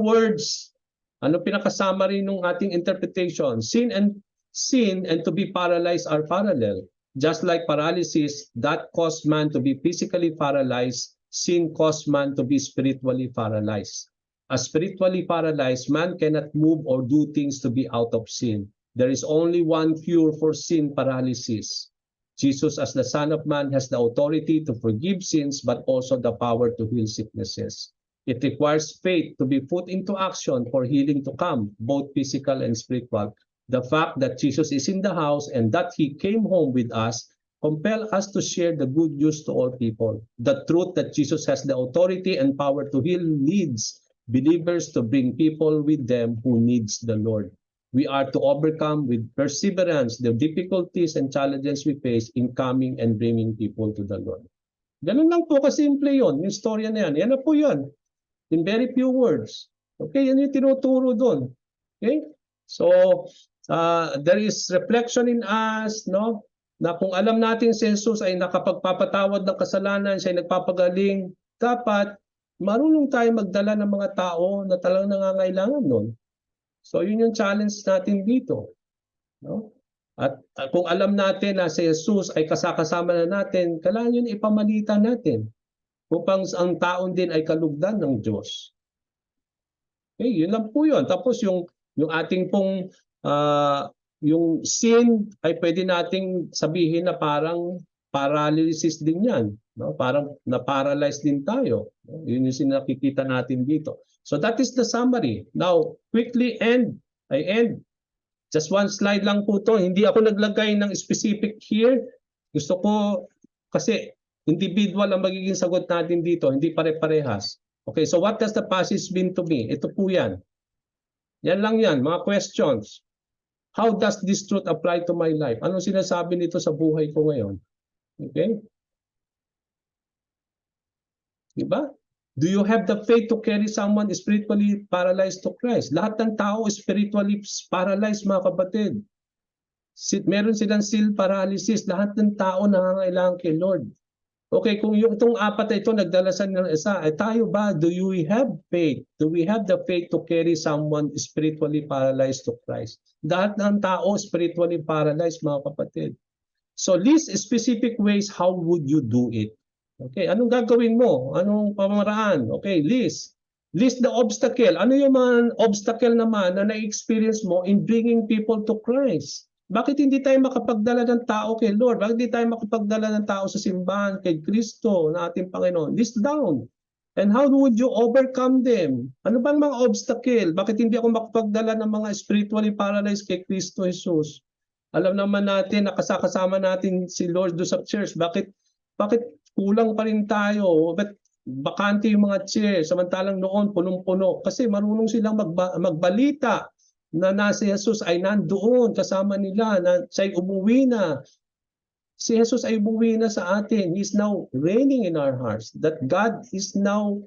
words. Ano pinaka-summary ng ating interpretation? Sin and to be paralyzed are parallel. Just like paralysis, that caused man to be physically paralyzed, sin caused man to be spiritually paralyzed. As spiritually paralyzed, man cannot move or do things to be out of sin. There is only one cure for sin paralysis. Jesus, as the Son of Man, has the authority to forgive sins, but also the power to heal sicknesses. It requires faith to be put into action for healing to come, both physical and spiritual. The fact that Jesus is in the house and that He came home with us compel us to share the good news to all people. The truth that Jesus has the authority and power to heal leads believers to bring people with them who needs the Lord. We are to overcome with perseverance the difficulties and challenges we face in coming and bringing people to the Lord. Ganun lang po kasimple yun, yung storya na yan. Yan na po yun. In very few words. Okay, yan yung tinuturo doon. Okay? So, there is reflection in us, no? Na kung alam natin si Jesus ay nakapagpapatawad ng kasalanan, siya ay nagpapagaling, dapat marunong tayo magdala ng mga tao na talagang nangangailangan nun. So yun yung challenge natin dito. No? At kung alam natin na si Jesus ay kasama na natin, kailangan yun ipamalita natin upang ang taon din ay kalugdan ng Diyos. Okay, yun lang po yun. Tapos yung ating pong yung sin ay pwede nating sabihin na parang paralysis din yan. No? Parang na-paralyze din tayo. No? Yun yung nakikita natin dito. So that is the summary. Now, quickly end I end. Just one slide lang po to. Hindi ako naglagay ng specific here. Gusto ko, kasi individual ang magiging sagot natin dito, hindi pare-parehas. Okay, so what does the passage mean to me? Ito po yan. Yan lang yan, mga questions. How does this truth apply to my life? Anong sinasabi nito sa buhay ko ngayon? Okay? Diba? Do you have the faith to carry someone spiritually paralyzed to Christ? Lahat ng tao spiritually paralyzed, mga kapatid. Meron silang seal paralysis. Lahat ng tao nangangailangan kay Lord. Okay, kung yung itong apat na ito nagdalasan ng isa, tayo ba, do we have faith? Do we have the faith to carry someone spiritually paralyzed to Christ? Lahat ng tao spiritually paralyzed, mga kapatid. So list specific ways how would you do it. Okay, anong gagawin mo? Anong pamaraan? Okay, list. List the obstacle. Ano yung mga obstacle naman na na-experience mo in bringing people to Christ? Bakit hindi tayo makapagdala ng tao kay Lord? Bakit hindi tayo makapagdala ng tao sa simbahan kay Kristo na ating Panginoon? List down. And how would you overcome them? Ano bang mga obstacle? Bakit hindi ako makapagdala ng mga spiritually paralyzed kay Kristo Jesus? Alam naman natin, nakasama natin si Lord do sa church. Bakit kulang pa rin tayo? Bakit bakante yung mga chair? Samantalang noon, punong-puno. Kasi marunong silang magbalita na si Jesus ay nandoon kasama nila, na siya'y umuwi na. Si Jesus ay umuwi na sa atin. He's now reigning in our hearts. That God is now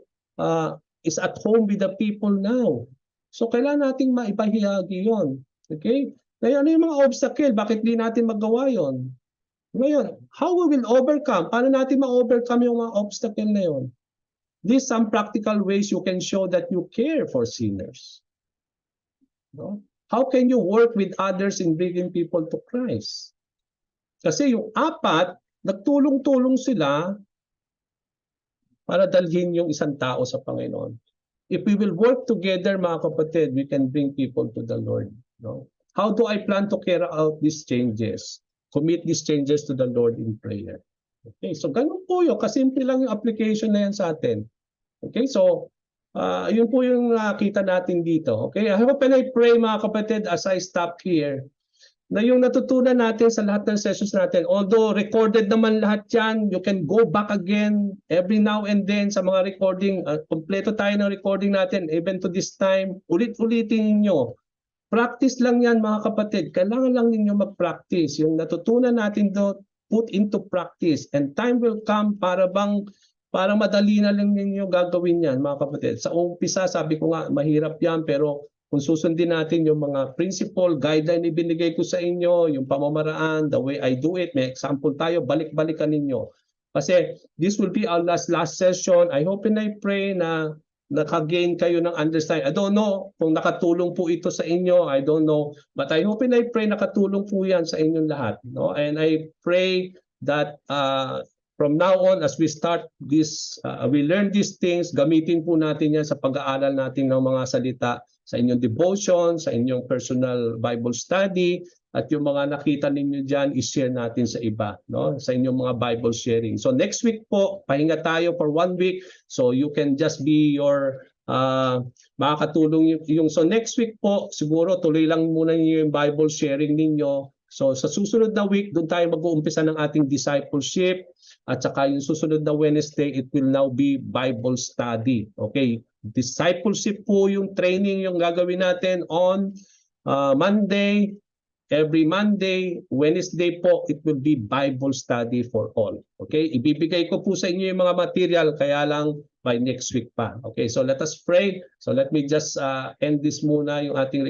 is at home with the people now. So kailangan nating maipahayagi yon. Okay? Ngayon, ano yung mga obstacle? Bakit di natin magawa yon? Ngayon, how we will overcome? Paano natin ma-overcome yung mga obstacle na yun? These some practical ways you can show that you care for sinners. No? How can you work with others in bringing people to Christ? Kasi yung apat, nagtulong-tulong sila para dalhin yung isang tao sa Panginoon. If we will work together, mga kapatid, we can bring people to the Lord. No? How do I plan to carry out these changes? Commit these changes to the Lord in prayer. Okay, so ganun po yun. Kasimple lang yung application na yan sa atin. Okay, so yun po yung nakita natin dito. Okay, I hope and I pray, mga kapatid, as I stop here, na yung natutunan natin sa lahat ng sessions natin, although recorded naman lahat yan, you can go back again every now and then sa mga recording. Kompleto tayo ng recording natin, even to this time. Ulit-ulitin niyo. Practice lang yan, mga kapatid. Kailangan lang ninyo mag-practice. Yung natutunan natin doon, put into practice. And time will come para madali na lang ninyo gagawin yan, mga kapatid. Sa umpisa, sabi ko nga, mahirap yan. Pero kung susundin natin yung mga principle, guideline ibinigay ko sa inyo, yung pamamaraan, the way I do it, may example tayo, balik-balikan ninyo. Kasi this will be our last session. I hope and I pray na nakagain kayo ng understanding. I don't know kung nakatulong po ito sa inyo. I don't know. But I hope and I pray nakatulong po yan sa inyong lahat. No? And I pray that from now on, as we start this, we learn these things, gamitin po natin yan sa pag-aaral natin ng mga salita sa inyong devotion, sa inyong personal Bible study, at yung mga nakita ninyo dyan, i-share natin sa iba, no? Sa inyong mga Bible sharing. So next week po, pahinga tayo for 1 week. So you can just be your, makakatulong yung, so next week po, siguro tuloy lang muna yung Bible sharing ninyo. So sa susunod na week, doon tayo mag-uumpisa ng ating discipleship. At saka yung susunod na Wednesday, it will now be Bible study. Okay? Discipleship po yung training yung gagawin natin on Monday. Every Monday, Wednesday po, it will be Bible study for all. Okay? Ibibigay ko po sa inyo yung mga material, kaya lang by next week pa. Okay? So let us pray. So let me just end this muna yung ating